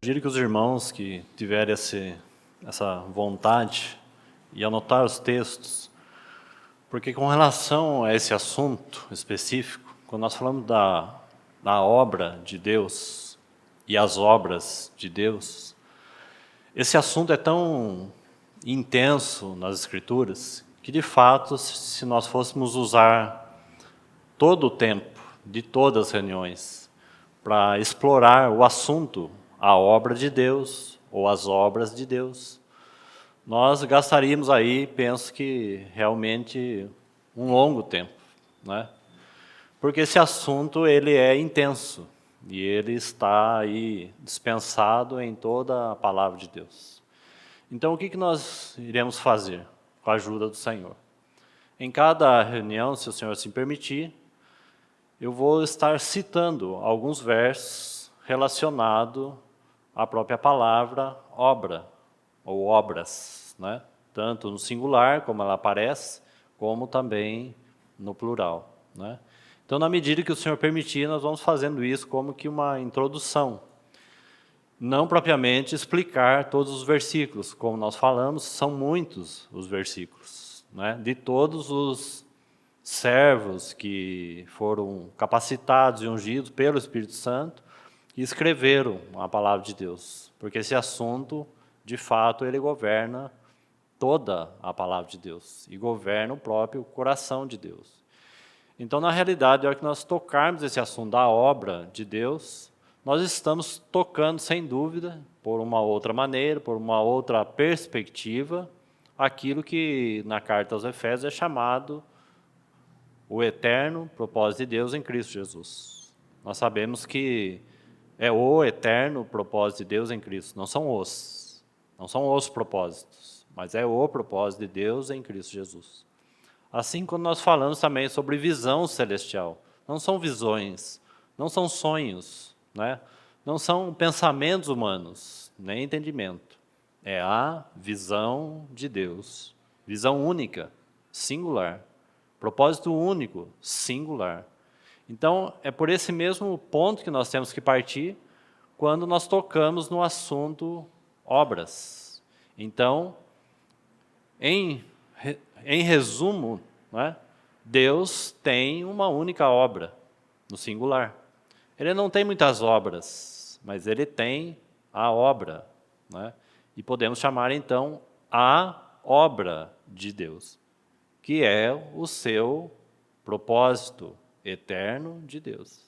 pedir que os irmãos que tiverem essa vontade e anotar os textos, porque com relação a esse assunto específico, quando nós falamos da obra de Deus e as obras de Deus, esse assunto é tão intenso nas Escrituras que, de fato, se nós fôssemos usar todo o tempo de todas as reuniões para explorar o assunto, a obra de Deus ou as obras de Deus, nós gastaríamos aí, penso que realmente um longo tempo, né? Porque esse assunto ele é intenso e ele está aí dispensado em toda a palavra de Deus. Então o que nós iremos fazer com a ajuda do Senhor? Em cada reunião, se o Senhor assim permitir, eu vou estar citando alguns versos relacionados à própria palavra obra, ou obras, né? Tanto no singular, como ela aparece, como também no plural, né? Então, na medida que o Senhor permitir, nós vamos fazendo isso como que uma introdução. Não propriamente explicar todos os versículos, como nós falamos, são muitos os versículos, né? De todos os servos que foram capacitados e ungidos pelo Espírito Santo e escreveram a palavra de Deus. Porque esse assunto, de fato, ele governa toda a palavra de Deus e governa o próprio coração de Deus. Então, na realidade, na hora que nós tocarmos esse assunto da obra de Deus, nós estamos tocando, sem dúvida, por uma outra maneira, por uma outra perspectiva, aquilo que na carta aos Efésios é chamado o eterno propósito de Deus em Cristo Jesus. Nós sabemos que é o eterno propósito de Deus em Cristo, não são os propósitos, mas é o propósito de Deus em Cristo Jesus. Assim como nós falamos também sobre visão celestial, não são visões, não são sonhos, né? Não são pensamentos humanos, nem entendimento. É a visão de Deus, visão única, singular. Propósito único, singular. Então, é por esse mesmo ponto que nós temos que partir quando nós tocamos no assunto obras. Então, em resumo, né, Deus tem uma única obra, no singular. Ele não tem muitas obras, mas ele tem a obra, né? E podemos chamar, então, a obra de Deus, que é o seu propósito eterno de Deus.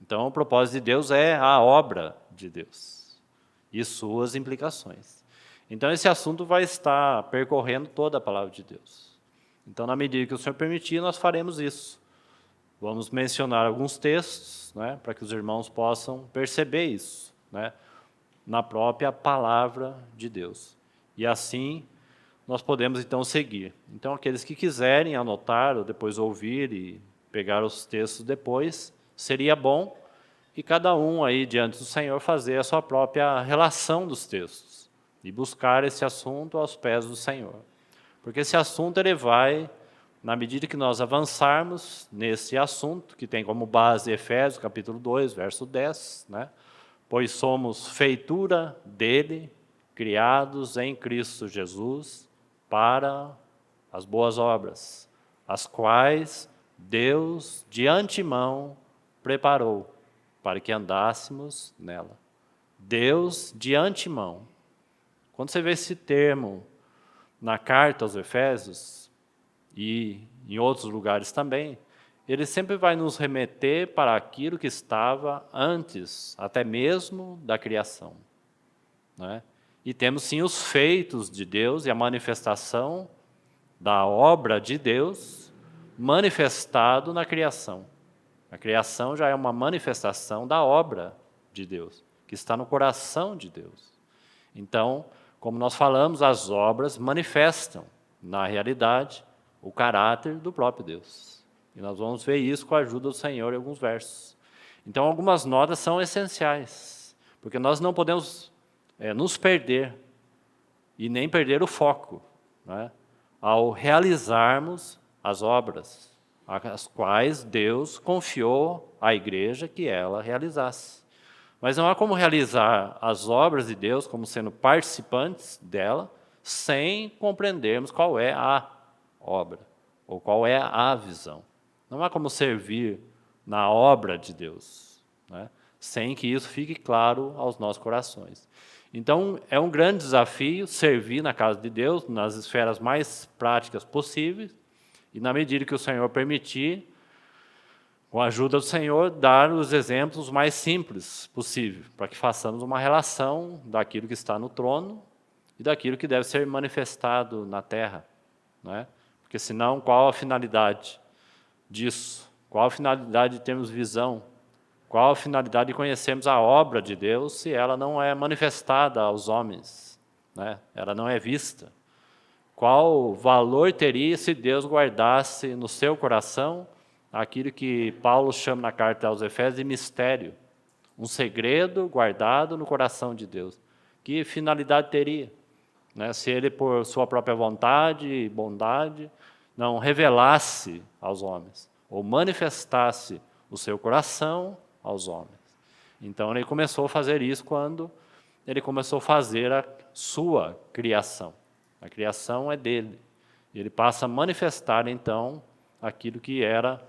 Então, o propósito de Deus é a obra de Deus e suas implicações. Então, esse assunto vai estar percorrendo toda a palavra de Deus. Então, na medida que o Senhor permitir, nós faremos isso. Vamos mencionar alguns textos, né, para que os irmãos possam perceber isso, né, na própria palavra de Deus. E assim, nós podemos então seguir. Então, aqueles que quiserem anotar ou depois ouvir e pegar os textos depois, seria bom, e cada um aí diante do Senhor fazer a sua própria relação dos textos e buscar esse assunto aos pés do Senhor. Porque esse assunto ele vai, na medida que nós avançarmos nesse assunto, que tem como base Efésios capítulo 2, verso 10, né? Pois somos feitura dele, criados em Cristo Jesus, para as boas obras, as quais Deus de antemão preparou para que andássemos nela. Deus de antemão. Quando você vê esse termo na carta aos Efésios e em outros lugares também, ele sempre vai nos remeter para aquilo que estava antes, até mesmo da criação, né? E temos sim os feitos de Deus e a manifestação da obra de Deus manifestado na criação. A criação já é uma manifestação da obra de Deus, que está no coração de Deus. Então, como nós falamos, as obras manifestam, na realidade, o caráter do próprio Deus. E nós vamos ver isso com a ajuda do Senhor em alguns versos. Então, algumas notas são essenciais, porque nós não podemos nos perder e nem perder o foco, né, ao realizarmos as obras, as quais Deus confiou à igreja que ela realizasse. Mas não há como realizar as obras de Deus como sendo participantes dela sem compreendermos qual é a obra, ou qual é a visão. Não há como servir na obra de Deus, né, sem que isso fique claro aos nossos corações. Então, é um grande desafio servir na casa de Deus, nas esferas mais práticas possíveis, e na medida que o Senhor permitir, com a ajuda do Senhor, dar os exemplos mais simples possível, para que façamos uma relação daquilo que está no trono e daquilo que deve ser manifestado na terra, né? Porque senão, qual a finalidade disso? Qual a finalidade de termos visão? Qual a finalidade de conhecermos a obra de Deus se ela não é manifestada aos homens, né? Ela não é vista. Qual valor teria se Deus guardasse no seu coração aquilo que Paulo chama na carta aos Efésios de mistério, um segredo guardado no coração de Deus? Que finalidade teria, né, se ele, por sua própria vontade e bondade, não revelasse aos homens, ou manifestasse o seu coração aos homens? Então, ele começou a fazer isso quando ele começou a fazer a sua criação. A criação é dele. Ele passa a manifestar, então, aquilo que era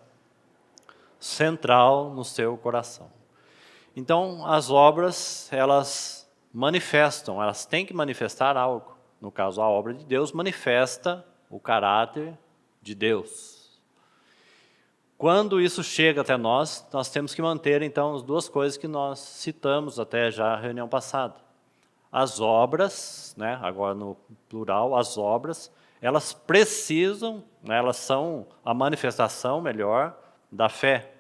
central no seu coração. Então, as obras, elas manifestam, elas têm que manifestar algo. No caso, a obra de Deus manifesta o caráter de Deus. Quando isso chega até nós temos que manter, então, as duas coisas que nós citamos até já na reunião passada. As obras, né, agora no plural, as obras, elas precisam, né, elas são a manifestação melhor da fé.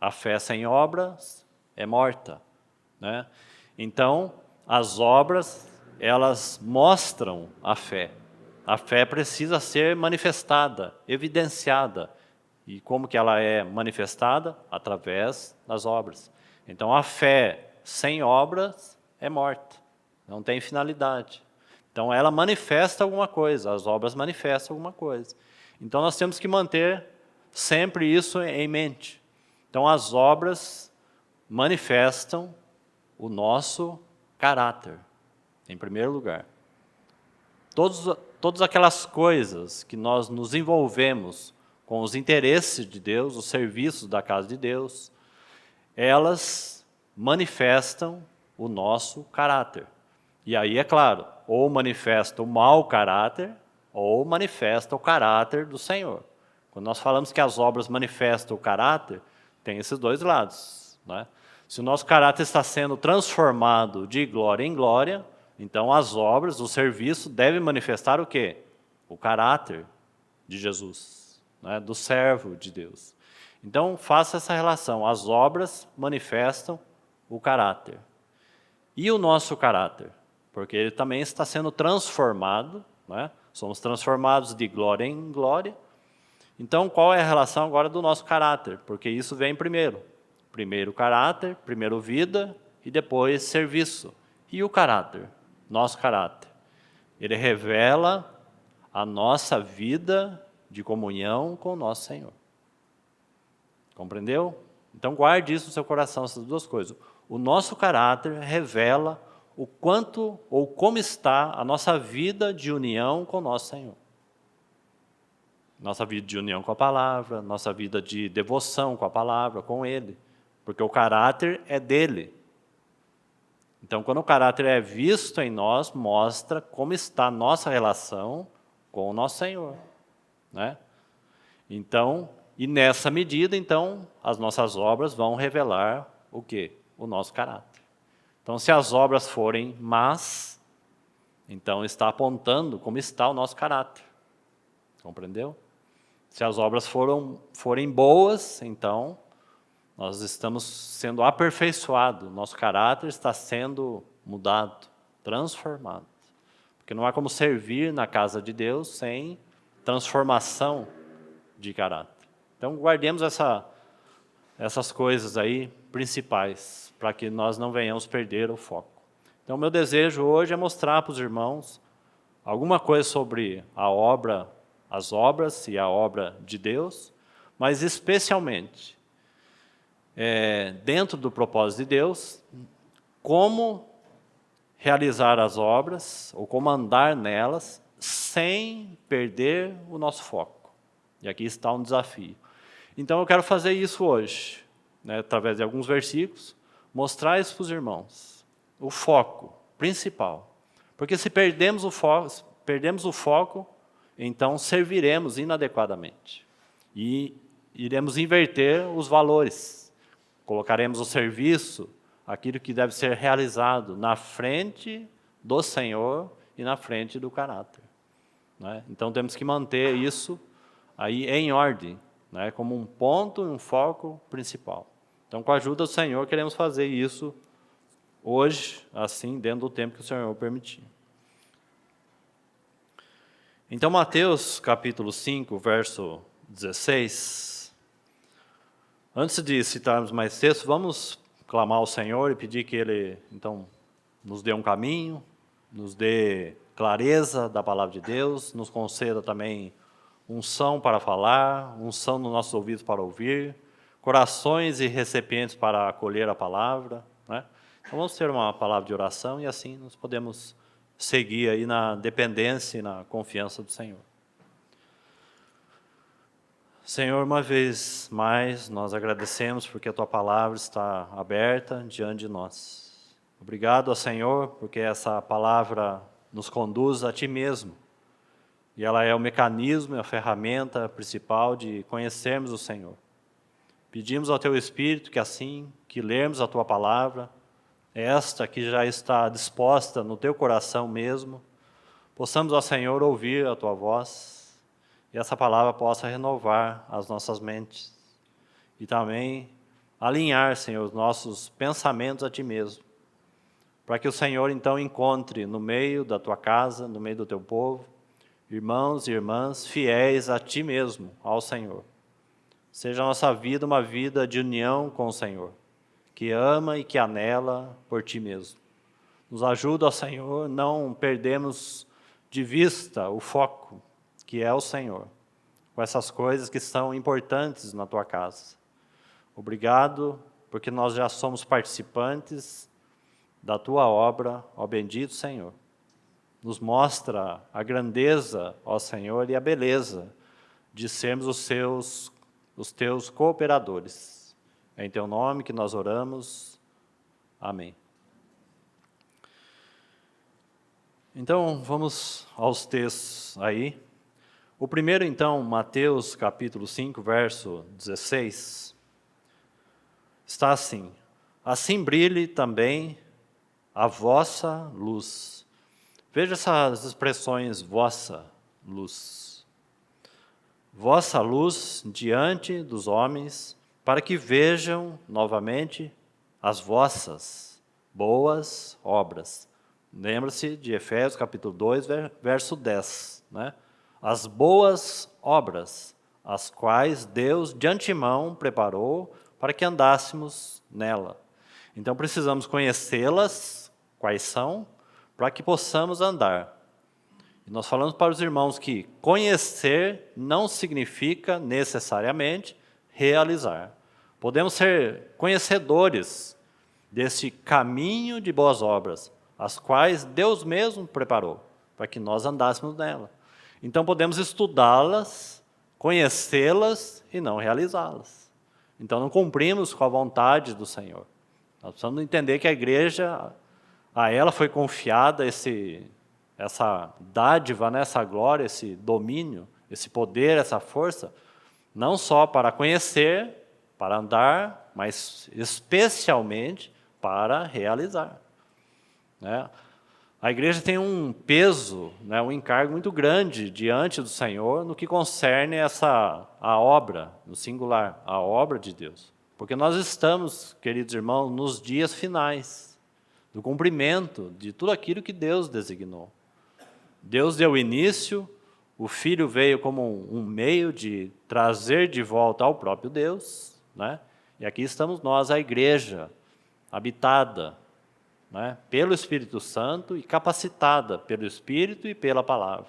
A fé sem obras é morta, né? Então, as obras, elas mostram a fé. A fé precisa ser manifestada, evidenciada. E como que ela é manifestada? Através das obras. Então, a fé sem obras é morta, não tem finalidade. Então, ela manifesta alguma coisa, as obras manifestam alguma coisa. Então, nós temos que manter sempre isso em mente. Então, as obras manifestam o nosso caráter, em primeiro lugar. Todas aquelas coisas que nós nos envolvemos com os interesses de Deus, os serviços da casa de Deus, elas manifestam o nosso caráter. E aí, é claro, ou manifesta o mau caráter, ou manifesta o caráter do Senhor. Quando nós falamos que as obras manifestam o caráter, tem esses dois lados, né? Se o nosso caráter está sendo transformado de glória em glória, então as obras, o serviço, devem manifestar o quê? O caráter de Jesus, né? Do servo de Deus. Então, faça essa relação. As obras manifestam o caráter. E o nosso caráter? Porque ele também está sendo transformado, né? Somos transformados de glória em glória. Então, qual é a relação agora do nosso caráter? Porque isso vem primeiro. Primeiro caráter, primeiro vida e depois serviço. E o caráter? Nosso caráter. Ele revela a nossa vida de comunhão com o nosso Senhor. Compreendeu? Então, guarde isso no seu coração, essas duas coisas. O nosso caráter revela o quanto ou como está a nossa vida de união com o nosso Senhor. Nossa vida de união com a palavra, nossa vida de devoção com a palavra, com Ele. Porque o caráter é dele. Então, quando o caráter é visto em nós, mostra como está a nossa relação com o nosso Senhor, né? Então, e nessa medida, então, as nossas obras vão revelar o quê? O nosso caráter. Então, se as obras forem más, então está apontando como está o nosso caráter. Compreendeu? Se as obras forem boas, então nós estamos sendo aperfeiçoados, nosso caráter está sendo mudado, transformado. Porque não há como servir na casa de Deus sem transformação de caráter. Então, guardemos essas coisas aí principais, para que nós não venhamos perder o foco. Então, meu desejo hoje é mostrar para os irmãos alguma coisa sobre a obra, as obras e a obra de Deus, mas especialmente, dentro do propósito de Deus, como realizar as obras, ou como andar nelas, sem perder o nosso foco. E aqui está um desafio. Então eu quero fazer isso hoje, né, através de alguns versículos, mostrar isso para os irmãos. O foco principal. Porque se perdemos o foco, então serviremos inadequadamente. E iremos inverter os valores. Colocaremos o serviço, aquilo que deve ser realizado, na frente do Senhor e na frente do caráter. Né? Então temos que manter isso aí em ordem, né? Como um ponto, um foco principal. Então, com a ajuda do Senhor, queremos fazer isso hoje, assim, dentro do tempo que o Senhor permitir. Então, Mateus, capítulo 5, verso 16. Antes de citarmos mais textos, vamos clamar ao Senhor e pedir que Ele, então, nos dê um caminho, nos dê clareza da palavra de Deus, nos conceda também unção para falar, unção nos nossos ouvidos para ouvir, corações e recipientes para acolher a palavra, né? Então vamos ter uma palavra de oração e assim nós podemos seguir aí na dependência e na confiança do Senhor. Senhor, uma vez mais, nós agradecemos porque a Tua palavra está aberta diante de nós. Obrigado ao Senhor, porque essa palavra nos conduz a Ti mesmo. E ela é o mecanismo e a ferramenta principal de conhecermos o Senhor. Pedimos ao Teu Espírito que assim que lermos a Tua palavra, esta que já está disposta no Teu coração mesmo, possamos, ó Senhor, ouvir a Tua voz, e essa palavra possa renovar as nossas mentes. E também alinhar, Senhor, os nossos pensamentos a Ti mesmo. Para que o Senhor, então, encontre no meio da Tua casa, no meio do Teu povo, irmãos e irmãs fiéis a Ti mesmo, ao Senhor. Seja a nossa vida uma vida de união com o Senhor, que ama e que anela por Ti mesmo. Nos ajuda, ó Senhor, não perdemos de vista o foco, que é o Senhor, com essas coisas que são importantes na Tua casa. Obrigado, porque nós já somos participantes da Tua obra, ó bendito Senhor. Nos mostra a grandeza, ó Senhor, e a beleza de sermos os Teus cooperadores. É em Teu nome que nós oramos. Amém. Então, vamos aos textos aí. O primeiro, então, Mateus capítulo 5, verso 16, está assim: assim brilhe também a vossa luz. Veja essas expressões, vossa luz. Vossa luz diante dos homens, para que vejam novamente as vossas boas obras. Lembra-se de Efésios capítulo 2, verso 10, né? As boas obras, as quais Deus de antemão preparou para que andássemos nela. Então precisamos conhecê-las, quais são, para que possamos andar. E nós falamos para os irmãos que conhecer não significa necessariamente realizar. Podemos ser conhecedores desse caminho de boas obras, as quais Deus mesmo preparou para que nós andássemos nela. Então podemos estudá-las, conhecê-las e não realizá-las. Então não cumprimos com a vontade do Senhor. Nós precisamos entender que a igreja, a ela foi confiada essa dádiva, né, essa glória, esse domínio, esse poder, essa força, não só para conhecer, para andar, mas especialmente para realizar. Né? A igreja tem um peso, né, um encargo muito grande diante do Senhor no que concerne a obra, no singular, a obra de Deus. Porque nós estamos, queridos irmãos, nos dias finais do cumprimento de tudo aquilo que Deus designou. Deus deu início, o Filho veio como um meio de trazer de volta ao próprio Deus, né? E aqui estamos nós, a igreja, habitada, né, pelo Espírito Santo e capacitada pelo Espírito e pela palavra.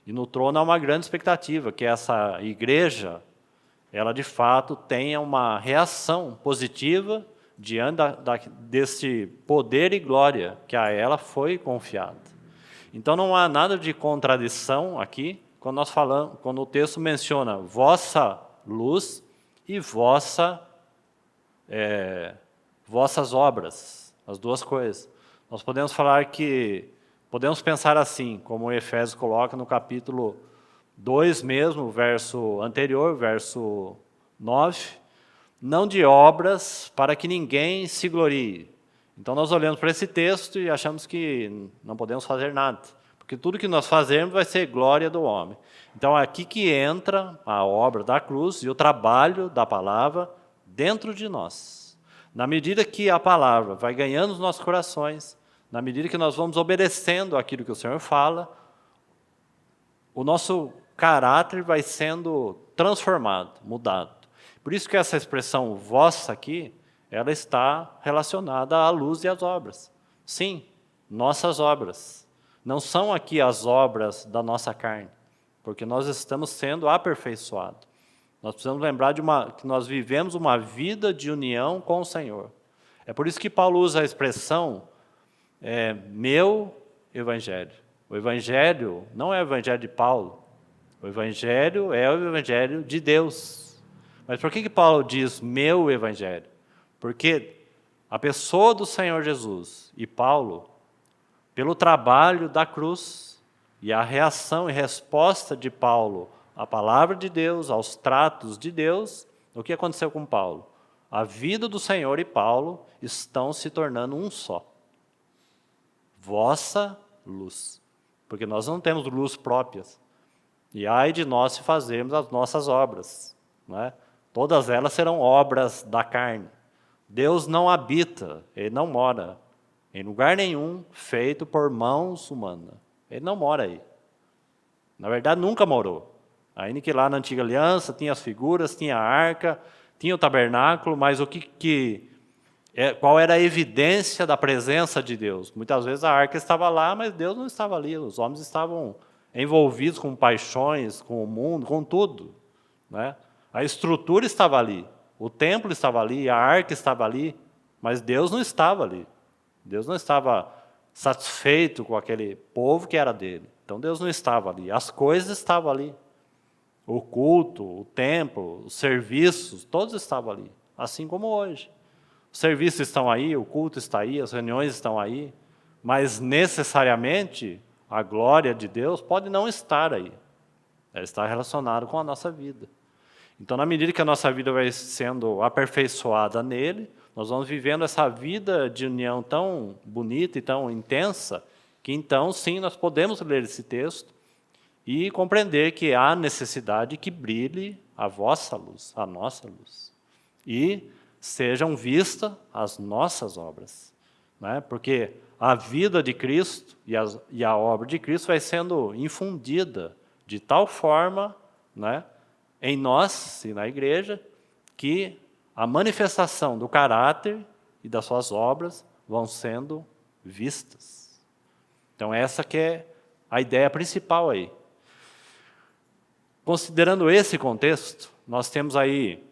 E no trono há uma grande expectativa, que essa igreja, ela de fato tenha uma reação positiva diante desse poder e glória que a ela foi confiado. Então não há nada de contradição aqui, quando nós falamos, quando o texto menciona vossa luz e vossas obras, as duas coisas. Nós podemos falar podemos pensar assim, como o Efésios coloca no capítulo 2 mesmo, verso anterior, verso 9, não de obras para que ninguém se glorie. Então nós olhamos para esse texto e achamos que não podemos fazer nada, porque tudo que nós fazermos vai ser glória do homem. Então é aqui que entra a obra da cruz e o trabalho da palavra dentro de nós. Na medida que a palavra vai ganhando os nossos corações, na medida que nós vamos obedecendo aquilo que o Senhor fala, o nosso caráter vai sendo transformado, mudado. Por isso que essa expressão vossa aqui, ela está relacionada à luz e às obras. Sim, nossas obras. Não são aqui as obras da nossa carne, porque nós estamos sendo aperfeiçoados. Nós precisamos lembrar que nós vivemos uma vida de união com o Senhor. É por isso que Paulo usa a expressão meu evangelho. O evangelho não é o evangelho de Paulo. O evangelho é o evangelho de Deus. Mas por que Paulo diz meu evangelho? Porque a pessoa do Senhor Jesus e Paulo, pelo trabalho da cruz e a reação e resposta de Paulo à palavra de Deus, aos tratos de Deus, o que aconteceu com Paulo? A vida do Senhor e Paulo estão se tornando um só. Vossa luz. Porque nós não temos luz próprias. E ai de nós se fazermos as nossas obras, não é? Todas elas serão obras da carne. Deus não habita, Ele não mora em lugar nenhum feito por mãos humanas. Ele não mora aí. Na verdade, nunca morou. Ainda que lá na Antiga Aliança tinha as figuras, tinha a arca, tinha o tabernáculo, mas qual era a evidência da presença de Deus? Muitas vezes a arca estava lá, mas Deus não estava ali. Os homens estavam envolvidos com paixões, com o mundo, com tudo, né? A estrutura estava ali, o templo estava ali, a arca estava ali, mas Deus não estava ali. Deus não estava satisfeito com aquele povo que era dele. Então Deus não estava ali, as coisas estavam ali. O culto, o templo, os serviços, todos estavam ali, assim como hoje. Os serviços estão aí, o culto está aí, as reuniões estão aí, mas necessariamente a glória de Deus pode não estar aí. Ela está relacionada com a nossa vida. Então, na medida que a nossa vida vai sendo aperfeiçoada nele, nós vamos vivendo essa vida de união tão bonita e tão intensa, que então, sim, nós podemos ler esse texto e compreender que há necessidade que brilhe a vossa luz, a nossa luz. E sejam vistas as nossas obras, né? Porque a vida de Cristo e a obra de Cristo vai sendo infundida de tal forma, né, em nós e na igreja, que a manifestação do caráter e das suas obras vão sendo vistas. Então essa que é a ideia principal aí. Considerando esse contexto, nós temos aí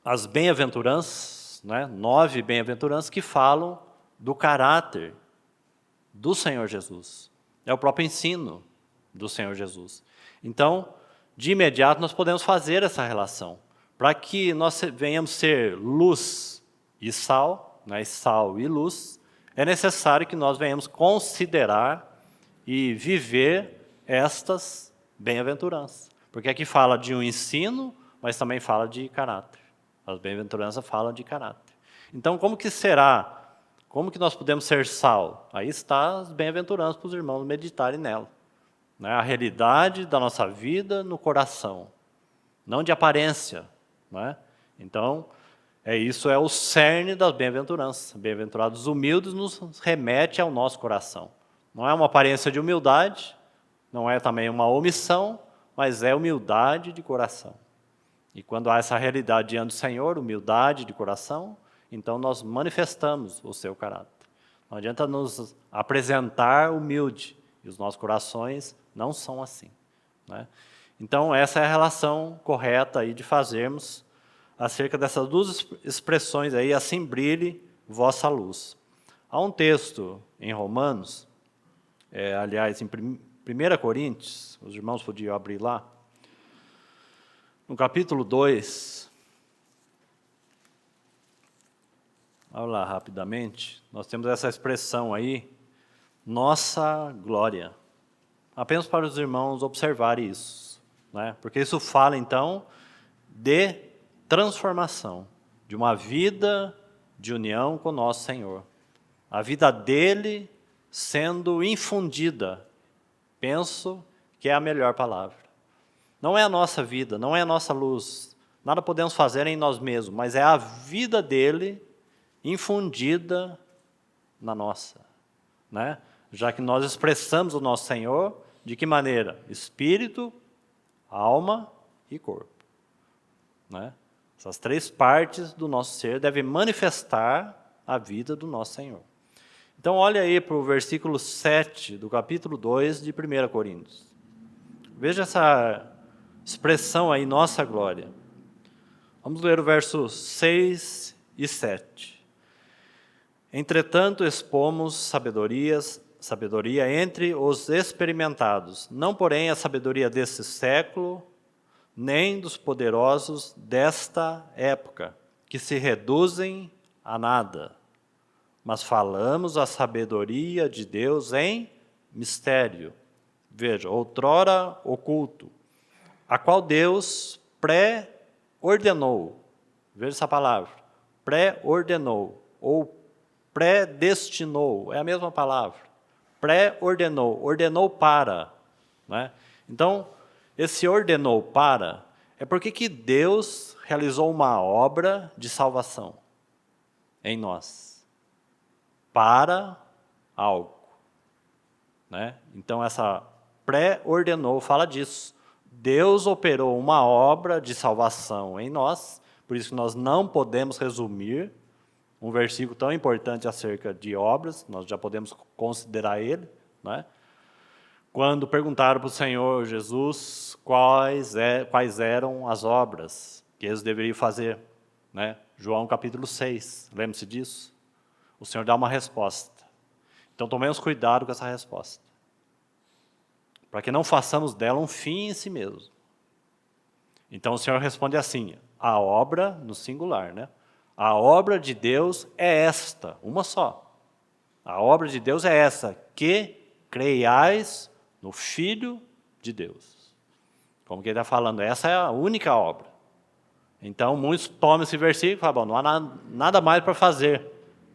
as bem-aventuranças, né, 9 bem-aventuranças que falam do caráter do Senhor Jesus. É o próprio ensino do Senhor Jesus. Então, de imediato, nós podemos fazer essa relação. Para que nós venhamos ser luz e sal, né, sal e luz, é necessário que nós venhamos considerar e viver estas bem-aventuranças. Porque aqui fala de um ensino, mas também fala de caráter. As bem-aventuranças falam de caráter. Então, como que será? Como que nós podemos ser sal? Aí está as bem-aventuranças para os irmãos meditarem nela. Né? A realidade da nossa vida no coração, não de aparência. Né? Então, isso é o cerne das bem-aventuranças. Bem-aventurados humildes nos remete ao nosso coração. Não é uma aparência de humildade, não é também uma omissão, mas é humildade de coração. E quando há essa realidade diante do Senhor, humildade de coração, então nós manifestamos o seu caráter. Não adianta nos apresentar humilde, e os nossos corações não são assim. Né? Então essa é a relação correta aí de fazermos acerca dessas duas expressões aí, assim brilhe vossa luz. Há um texto em Romanos, aliás, em 1 Coríntios, os irmãos podiam abrir lá, no capítulo 2, olha lá rapidamente, nós temos essa expressão aí, nossa glória. Apenas para os irmãos observarem isso, né? Porque isso fala então de transformação, de uma vida de união com o nosso Senhor. A vida dele sendo infundida, penso que é a melhor palavra. Não é a nossa vida, não é a nossa luz, nada podemos fazer em nós mesmos, mas é a vida dele infundida na nossa, né? Já que nós expressamos o nosso Senhor, de que maneira? Espírito, alma e corpo, né? Essas três partes do nosso ser devem manifestar a vida do nosso Senhor. Então, olha aí para o versículo 7 do capítulo 2 de 1 Coríntios. Veja essa expressão aí, nossa glória. Vamos ler o verso 6 e 7. Entretanto, expomos sabedoria entre os experimentados, não porém a sabedoria desse século, nem dos poderosos desta época, que se reduzem a nada. Mas falamos a sabedoria de Deus em mistério. Veja, outrora oculto, a qual Deus pré-ordenou. Veja essa palavra, pré-ordenou, ou predestinou, é a mesma palavra. Pré-ordenou, ordenou para, né? Então, esse ordenou para, é porque que Deus realizou uma obra de salvação em nós, para algo, né? Então, essa pré-ordenou fala disso. Deus operou uma obra de salvação em nós, por isso que nós não podemos resumir um versículo tão importante acerca de obras, nós já podemos considerar ele, né? Quando perguntaram para o Senhor Jesus quais eram as obras que eles deveriam fazer, né? João capítulo 6, lembre-se disso? O Senhor dá uma resposta. Então tomemos cuidado com essa resposta, para que não façamos dela um fim em si mesmo. Então o Senhor responde assim, a obra no singular, né? A obra de Deus é esta, uma só. A obra de Deus é essa, que creiais no Filho de Deus. Como que ele está falando, essa é a única obra. Então, muitos tomam esse versículo e falam, bom, não há nada mais para fazer,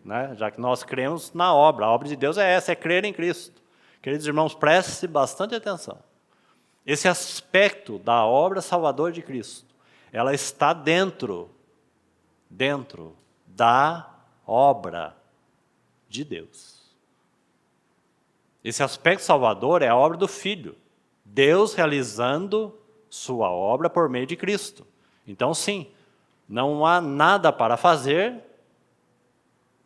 né? Já que nós cremos na obra. A obra de Deus é essa, é crer em Cristo. Queridos irmãos, prestem bastante atenção. Esse aspecto da obra salvadora de Cristo, ela está dentro da obra de Deus. Esse aspecto salvador é a obra do Filho. Deus realizando sua obra por meio de Cristo. Então, sim, não há nada para fazer,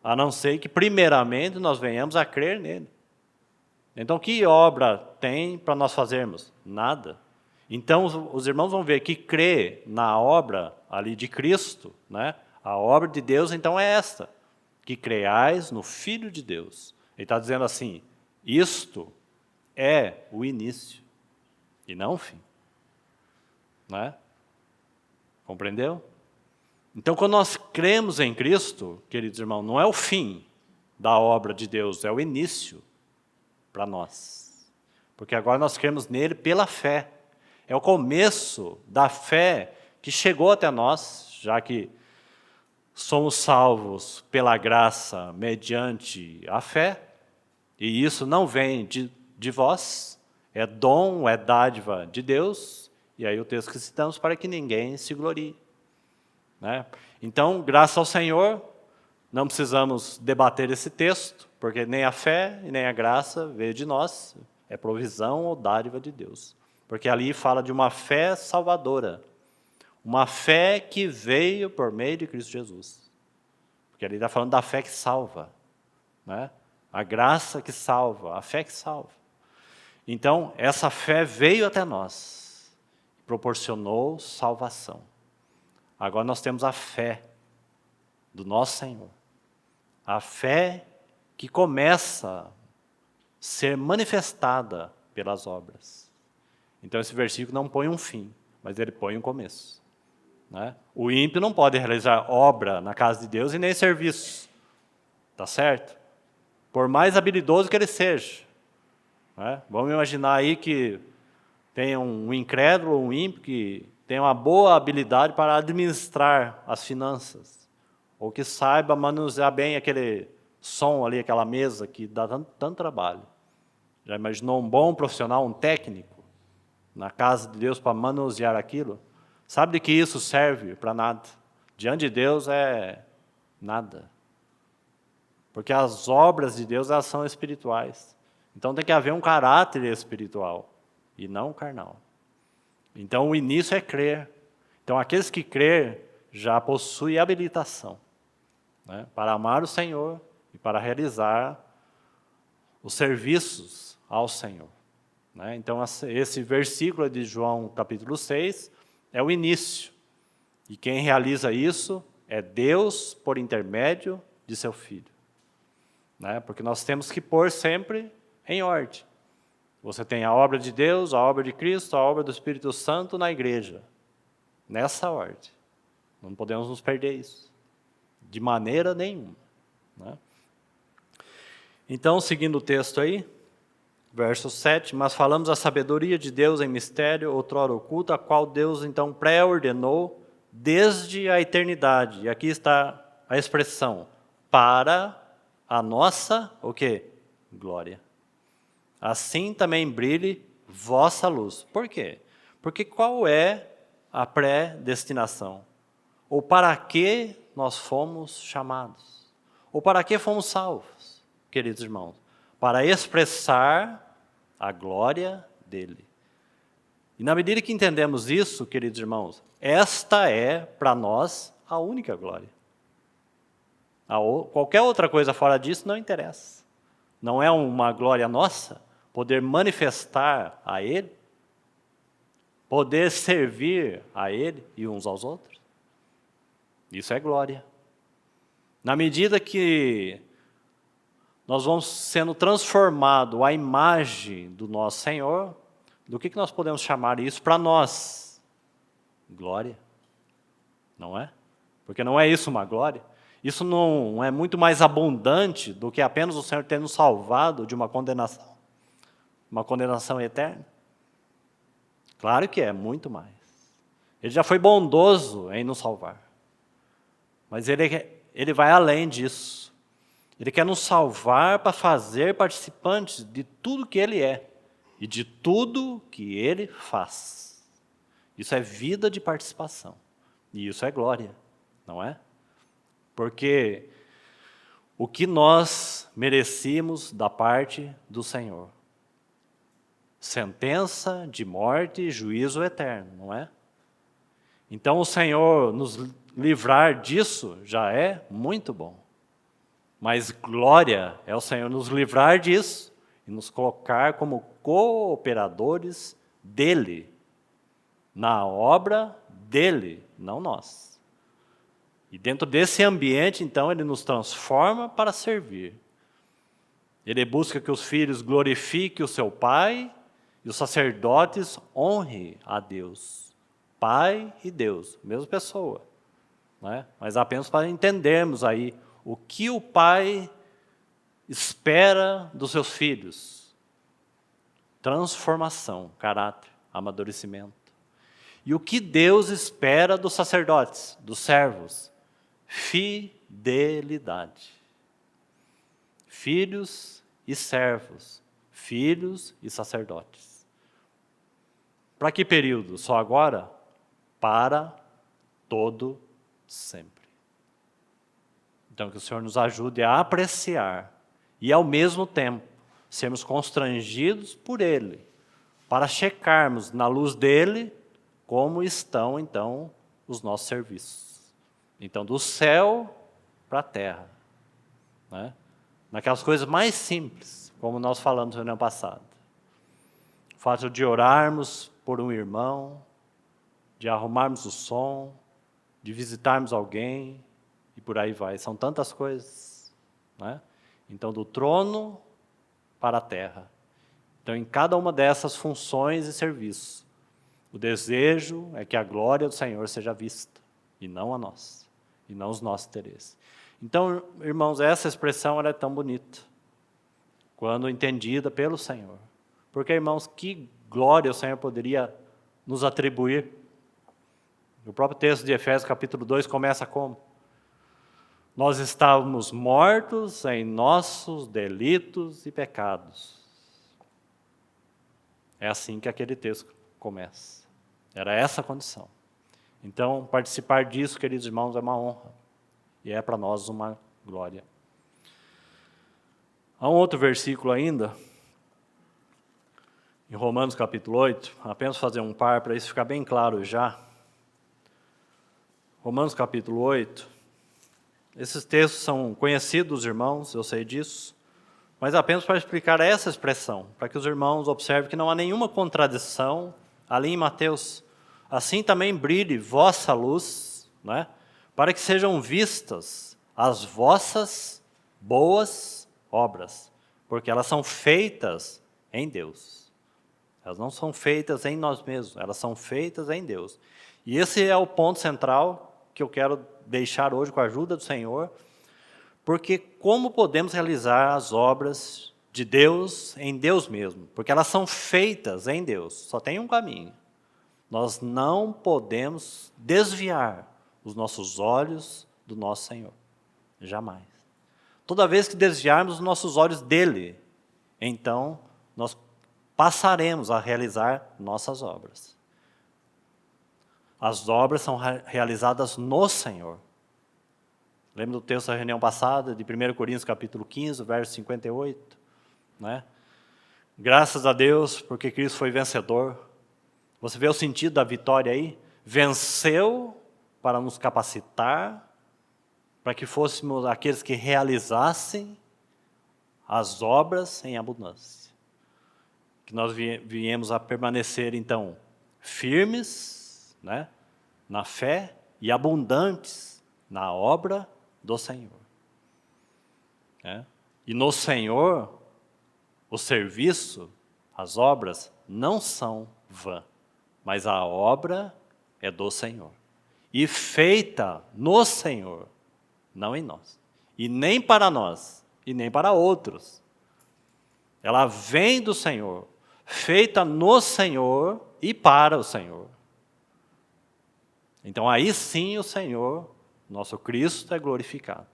a não ser que, primeiramente, nós venhamos a crer nele. Então, que obra tem para nós fazermos? Nada. Então, os irmãos vão ver que crer na obra ali de Cristo, né? A obra de Deus, então, é esta, que creiais no Filho de Deus. Ele está dizendo assim, isto é o início e não o fim. Né? Compreendeu? Então, quando nós cremos em Cristo, queridos irmãos, não é o fim da obra de Deus, é o início para nós. Porque agora nós cremos nele pela fé. É o começo da fé que chegou até nós, já que somos salvos pela graça mediante a fé, e isso não vem de vós, é dom, é dádiva de Deus, e aí o texto que citamos, para que ninguém se glorie. Né? Então, graças ao Senhor, não precisamos debater esse texto, porque nem a fé e nem a graça veio de nós, é provisão ou dádiva de Deus. Porque ali fala de uma fé salvadora, uma fé que veio por meio de Cristo Jesus. Porque ali está falando da fé que salva, né? A graça que salva, a fé que salva. Então, essa fé veio até nós, proporcionou salvação. Agora nós temos a fé do nosso Senhor. A fé que começa a ser manifestada pelas obras. Então esse versículo não põe um fim, mas ele põe um começo. Né? O ímpio não pode realizar obra na casa de Deus e nem serviço. Tá certo? Por mais habilidoso que ele seja. Né? Vamos imaginar aí que tem um incrédulo, um ímpio que tem uma boa habilidade para administrar as finanças. Ou que saiba manusear bem aquele som ali, aquela mesa que dá tanto trabalho. Já imaginou um bom profissional, um técnico, na casa de Deus para manusear aquilo? Sabe de que isso serve para nada? Diante de Deus é nada. Porque as obras de Deus, elas são espirituais. Então tem que haver um caráter espiritual e não carnal. Então o início é crer. Então aqueles que crer já possuem habilitação, né, para amar o Senhor e para realizar os serviços ao Senhor. Né? Então esse versículo de João capítulo 6 é o início. E quem realiza isso é Deus por intermédio de seu Filho. Né? Porque nós temos que pôr sempre em ordem. Você tem a obra de Deus, a obra de Cristo, a obra do Espírito Santo na igreja. Nessa ordem. Não podemos nos perder isso. De maneira nenhuma. Né? Então, seguindo o texto aí, verso 7, mas falamos a sabedoria de Deus em mistério, outrora oculta, a qual Deus então pré-ordenou desde a eternidade. E aqui está a expressão, para a nossa, o quê? Glória. Assim também brilhe vossa luz. Por quê? Porque qual é a predestinação? Ou para que nós fomos chamados? Ou para que fomos salvos, queridos irmãos? Para expressar a glória dele. E na medida que entendemos isso, queridos irmãos, esta é para nós a única glória. Qualquer outra coisa fora disso não interessa. Não é uma glória nossa poder manifestar a Ele, poder servir a Ele e uns aos outros. Isso é glória. Na medida que nós vamos sendo transformados à imagem do nosso Senhor, do que nós podemos chamar isso para nós? Glória. Não é? Porque não é isso uma glória? Isso não é muito mais abundante do que apenas o Senhor ter nos salvado de uma condenação? Uma condenação eterna? Claro que é, muito mais. Ele já foi bondoso em nos salvar. Mas ele vai além disso. Ele quer nos salvar para fazer participantes de tudo que Ele é e de tudo que Ele faz. Isso é vida de participação. E isso é glória, não é? Porque o que nós merecíamos da parte do Senhor? Sentença de morte e juízo eterno, não é? Então o Senhor nos livrar disso já é muito bom. Mas glória é o Senhor nos livrar disso e nos colocar como cooperadores dEle, na obra dEle, não nós. E dentro desse ambiente, então, Ele nos transforma para servir. Ele busca que os filhos glorifiquem o seu Pai e os sacerdotes honrem a Deus. Pai e Deus, mesma pessoa. Né? Mas apenas para entendermos aí o que o Pai espera dos seus filhos. Transformação, caráter, amadurecimento. E o que Deus espera dos sacerdotes, dos servos? Fidelidade. Filhos e servos, filhos e sacerdotes. Para que período? Só agora? Para todo sempre. Então, que o Senhor nos ajude a apreciar e, ao mesmo tempo, sermos constrangidos por Ele, para checarmos na luz dEle como estão, então, os nossos serviços. Então, do céu para a terra. Né? Naquelas coisas mais simples, como nós falamos no ano passado. O fato de orarmos por um irmão, de arrumarmos o som, de visitarmos alguém, e por aí vai. São tantas coisas, né? Então, do trono para a terra. Então, em cada uma dessas funções e serviços, o desejo é que a glória do Senhor seja vista, e não a nós, e não os nossos interesses. Então, irmãos, essa expressão ela é tão bonita, quando entendida pelo Senhor. Porque, irmãos, que glória o Senhor poderia nos atribuir? O próprio texto de Efésios, capítulo 2, começa como? Nós estávamos mortos em nossos delitos e pecados. É assim que aquele texto começa. Era essa a condição. Então, participar disso, queridos irmãos, é uma honra. E é para nós uma glória. Há um outro versículo ainda, em Romanos capítulo 8, apenas fazer um par para isso ficar bem claro já. Romanos capítulo 8, esses textos são conhecidos, irmãos, eu sei disso, mas apenas para explicar essa expressão, para que os irmãos observem que não há nenhuma contradição ali em Mateus. Assim também brilhe vossa luz, né, para que sejam vistas as vossas boas obras, porque elas são feitas em Deus. Elas não são feitas em nós mesmos, elas são feitas em Deus. E esse é o ponto central que eu quero deixar hoje com a ajuda do Senhor, porque como podemos realizar as obras de Deus em Deus mesmo? Porque elas são feitas em Deus, só tem um caminho. Nós não podemos desviar os nossos olhos do nosso Senhor, jamais. Toda vez que desviarmos os nossos olhos dele, então nós passaremos a realizar nossas obras. As obras são realizadas no Senhor. Lembra do texto da reunião passada, de 1 Coríntios capítulo 15, verso 58? Né? Graças a Deus, porque Cristo foi vencedor. Você vê o sentido da vitória aí? Venceu para nos capacitar, para que fôssemos aqueles que realizassem as obras em abundância. Que nós viemos a permanecer, então, firmes, né, na fé e abundantes na obra do Senhor. E no Senhor, o serviço, as obras, não são vã, mas a obra é do Senhor. E feita no Senhor, não em nós. E nem para nós, e nem para outros. Ela vem do Senhor, feita no Senhor e para o Senhor. Então aí sim o Senhor, nosso Cristo, é glorificado.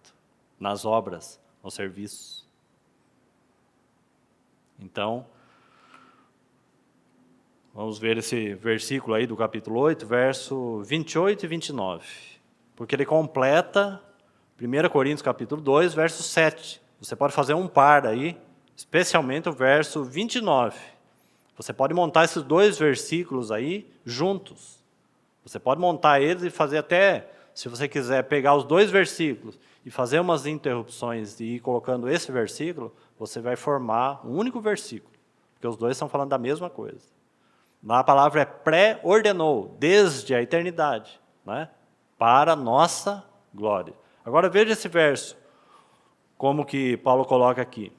Nas obras, no serviço. Então, vamos ver esse versículo aí do capítulo 8, verso 28 e 29. Porque ele completa 1 Coríntios capítulo 2, verso 7. Você pode fazer um par aí, especialmente o verso 29. Você pode montar esses dois versículos aí juntos. Você pode montar eles e fazer até, se você quiser, pegar os dois versículos e fazer umas interrupções e ir colocando esse versículo, você vai formar um único versículo. Porque os dois estão falando da mesma coisa. Lá a palavra é pré-ordenou, desde a eternidade, né? Para a nossa glória. Agora veja esse verso, como que Paulo coloca aqui.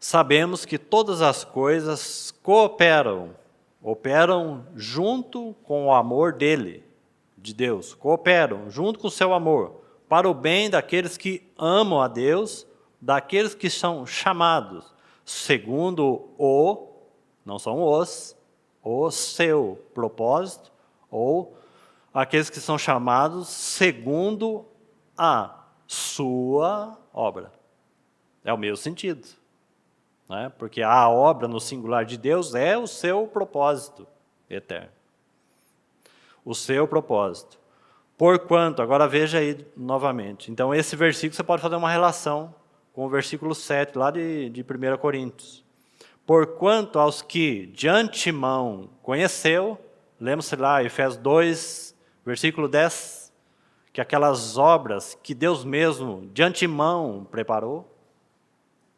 Sabemos que todas as coisas operam junto com o amor dele, de Deus, cooperam junto com o seu amor, para o bem daqueles que amam a Deus, daqueles que são chamados, segundo não são o seu propósito, ou aqueles que são chamados segundo a sua obra. É o mesmo sentido. Né? Porque a obra no singular de Deus é o seu propósito eterno. O seu propósito. Porquanto, agora veja aí novamente. Então esse versículo você pode fazer uma relação com o versículo 7 lá de 1 Coríntios. Porquanto aos que de antemão conheceu, lembra-se lá, Efésios 2, versículo 10, que aquelas obras que Deus mesmo de antemão preparou.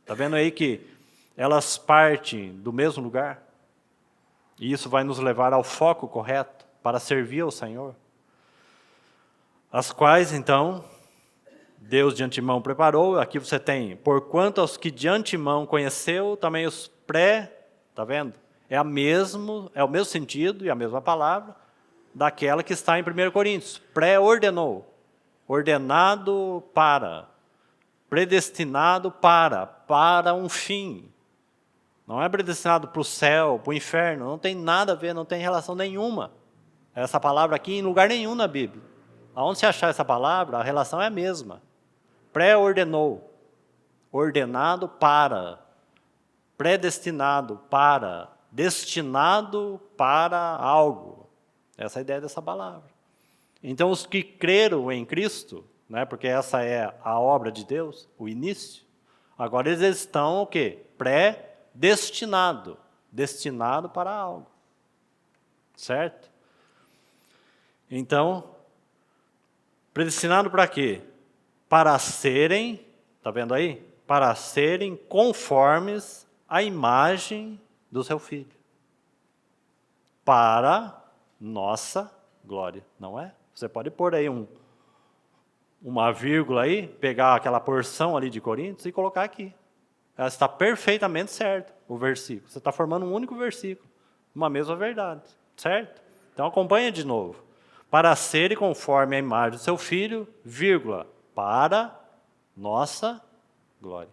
Está vendo aí que elas partem do mesmo lugar? E isso vai nos levar ao foco correto para servir ao Senhor. as quais, então, Deus de antemão preparou. Aqui você tem, porquanto aos que de antemão conheceu, também os está vendo? É o mesmo sentido e a mesma palavra daquela que está em 1 Coríntios. Pré-ordenou, ordenado para, predestinado para um fim. Não é predestinado para o céu, para o inferno, não tem nada a ver, não tem relação nenhuma. Essa palavra aqui em lugar nenhum na Bíblia. Aonde você achar essa palavra, a relação é a mesma. Pré-ordenou, ordenado para, predestinado para, destinado para algo. Essa é a ideia dessa palavra. Então, os que creram em Cristo, né, porque essa é a obra de Deus, o início, agora eles estão o quê? Predestinado, destinado para algo. Certo? Então, predestinado para quê? Para serem, está vendo aí? Para serem conformes à imagem do seu Filho. Para nossa glória, não é? Você pode pôr aí uma vírgula aí, pegar aquela porção ali de Coríntios e colocar aqui. Ela está perfeitamente certa, o versículo. Você está formando um único versículo, uma mesma verdade, certo? Então acompanha de novo. Para ser conforme a imagem do seu Filho, vírgula, para nossa glória.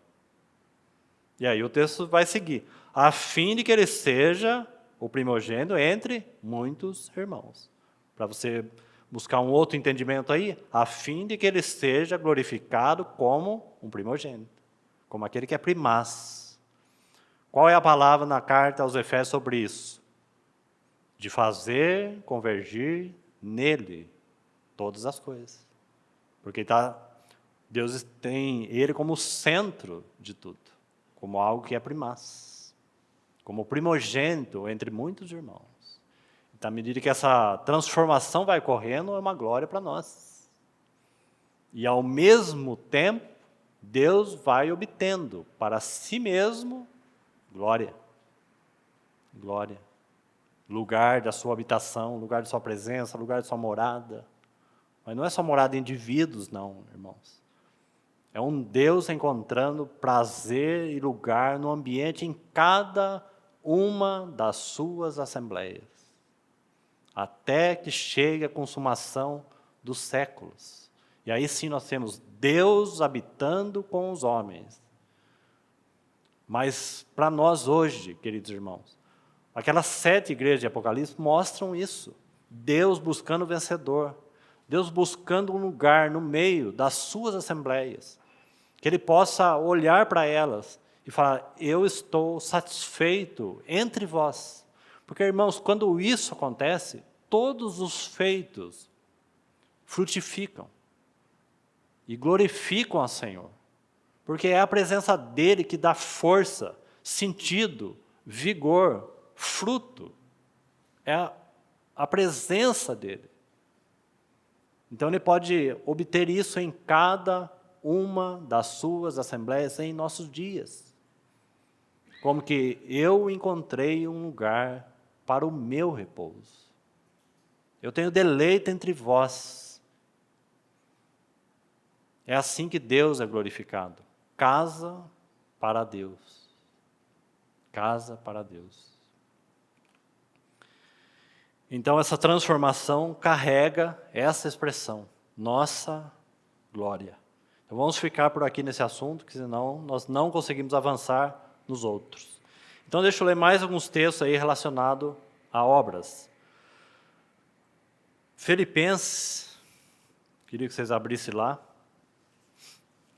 E aí o texto vai seguir. A fim de que ele seja o primogênito entre muitos irmãos. Para você buscar um outro entendimento aí, a fim de que ele seja glorificado como um primogênito, como aquele que é primaz. Qual é a palavra na carta aos Efésios sobre isso? De fazer convergir nele todas as coisas. Porque Deus tem ele como o centro de tudo, como algo que é primaz, como primogênito entre muitos irmãos. Então, à medida que essa transformação vai correndo, é uma glória para nós. E ao mesmo tempo, Deus vai obtendo para si mesmo glória. Glória. Lugar da sua habitação, lugar de sua presença, lugar de sua morada. Mas não é só morada de indivíduos, não, irmãos. É um Deus encontrando prazer e lugar no ambiente em cada uma das suas assembleias. Até que chegue a consumação dos séculos. E aí sim nós temos Deus habitando com os homens. Mas para nós hoje, queridos irmãos, aquelas 7 igrejas de Apocalipse mostram isso. Deus buscando o vencedor. Deus buscando um lugar no meio das suas assembleias. Que Ele possa olhar para elas e falar, eu estou satisfeito entre vós. Porque, irmãos, quando isso acontece, todos os feitos frutificam e glorificam ao Senhor. Porque é a presença dEle que dá força, sentido, vigor, fruto. É a presença dEle. Então, Ele pode obter isso em cada uma das suas assembleias em nossos dias. Como que eu encontrei um lugar para o meu repouso. Eu tenho deleite entre vós. É assim que Deus é glorificado. Casa para Deus. Casa para Deus. Então essa transformação carrega essa expressão, nossa glória. Então vamos ficar por aqui nesse assunto, que senão nós não conseguimos avançar nos outros. Então deixa eu ler mais alguns textos aí relacionados a obras. Filipenses, queria que vocês abrissem lá,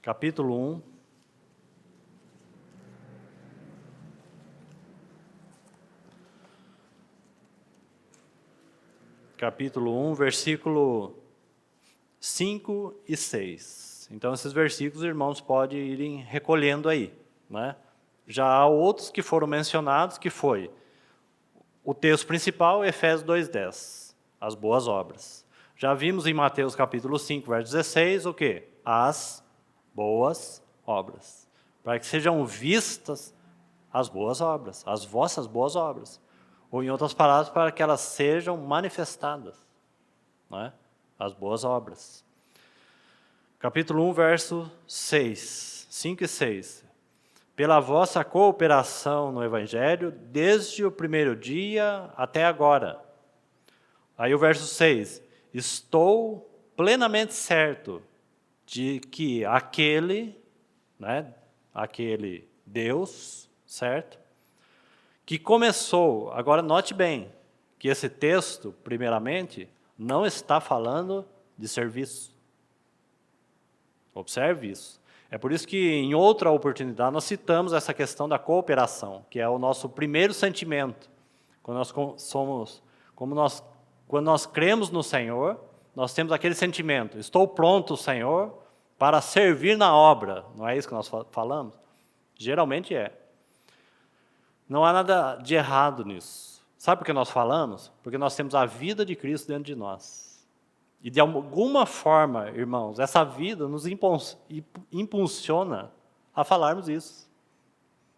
capítulo 1. Capítulo 1, versículo 5 e 6. Então, esses versículos, irmãos, podem irem recolhendo aí, né? Já há outros que foram mencionados, que foi o texto principal, Efésios 2:10, as boas obras. Já vimos em Mateus capítulo 5, verso 16, o quê? As boas obras. Para que sejam vistas as boas obras, as vossas boas obras. Ou, em outras palavras, para que elas sejam manifestadas, não é? As boas obras. Capítulo 1, verso 6, 5 e 6. Pela vossa cooperação no Evangelho, desde o primeiro dia até agora. Aí o verso 6. Estou plenamente certo de que aquele Deus, certo? Que começou, agora note bem, que esse texto, primeiramente, não está falando de serviço. Observe isso. É por isso que em outra oportunidade nós citamos essa questão da cooperação, que é o nosso primeiro sentimento. Quando nós cremos no Senhor, nós temos aquele sentimento, estou pronto, Senhor, para servir na obra. Não é isso que nós falamos? Geralmente é. Não há nada de errado nisso. Sabe por que nós falamos? Porque nós temos a vida de Cristo dentro de nós. E de alguma forma, irmãos, essa vida nos impulsiona a falarmos isso.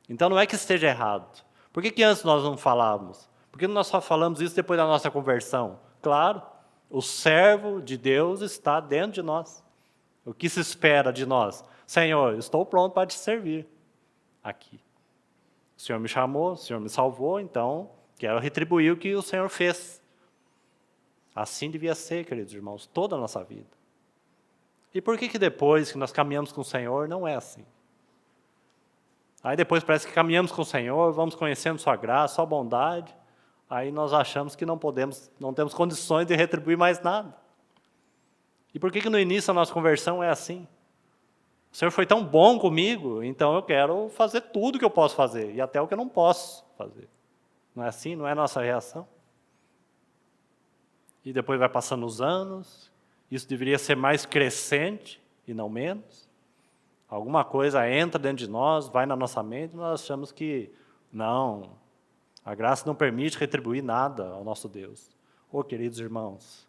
Então não é que esteja errado. Por que antes nós não falávamos? Por que nós só falamos isso depois da nossa conversão? Claro, o servo de Deus está dentro de nós. O que se espera de nós? Senhor, estou pronto para te servir aqui. O Senhor me chamou, o Senhor me salvou, então quero retribuir o que o Senhor fez. Assim devia ser, queridos irmãos, toda a nossa vida. E por que depois que nós caminhamos com o Senhor, não é assim? Aí depois parece que caminhamos com o Senhor, vamos conhecendo sua graça, sua bondade, aí nós achamos que não temos condições de retribuir mais nada. E por que no início da nossa conversão é assim? O Senhor foi tão bom comigo, então eu quero fazer tudo o que eu posso fazer, e até o que eu não posso fazer. Não é assim? Não é a nossa reação? E depois vai passando os anos, isso deveria ser mais crescente e não menos. Alguma coisa entra dentro de nós, vai na nossa mente, e nós achamos que não, a graça não permite retribuir nada ao nosso Deus. Queridos irmãos,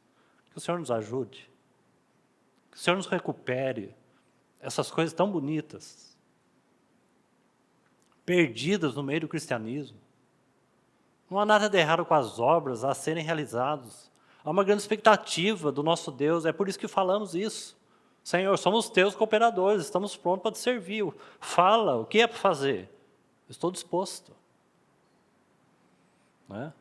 que o Senhor nos ajude, que o Senhor nos recupere essas coisas tão bonitas, perdidas no meio do cristianismo. Não há nada de errado com as obras a serem realizadas. Há uma grande expectativa do nosso Deus, é por isso que falamos isso. Senhor, somos teus cooperadores, estamos prontos para te servir. Fala, o que é para fazer? Estou disposto. Né?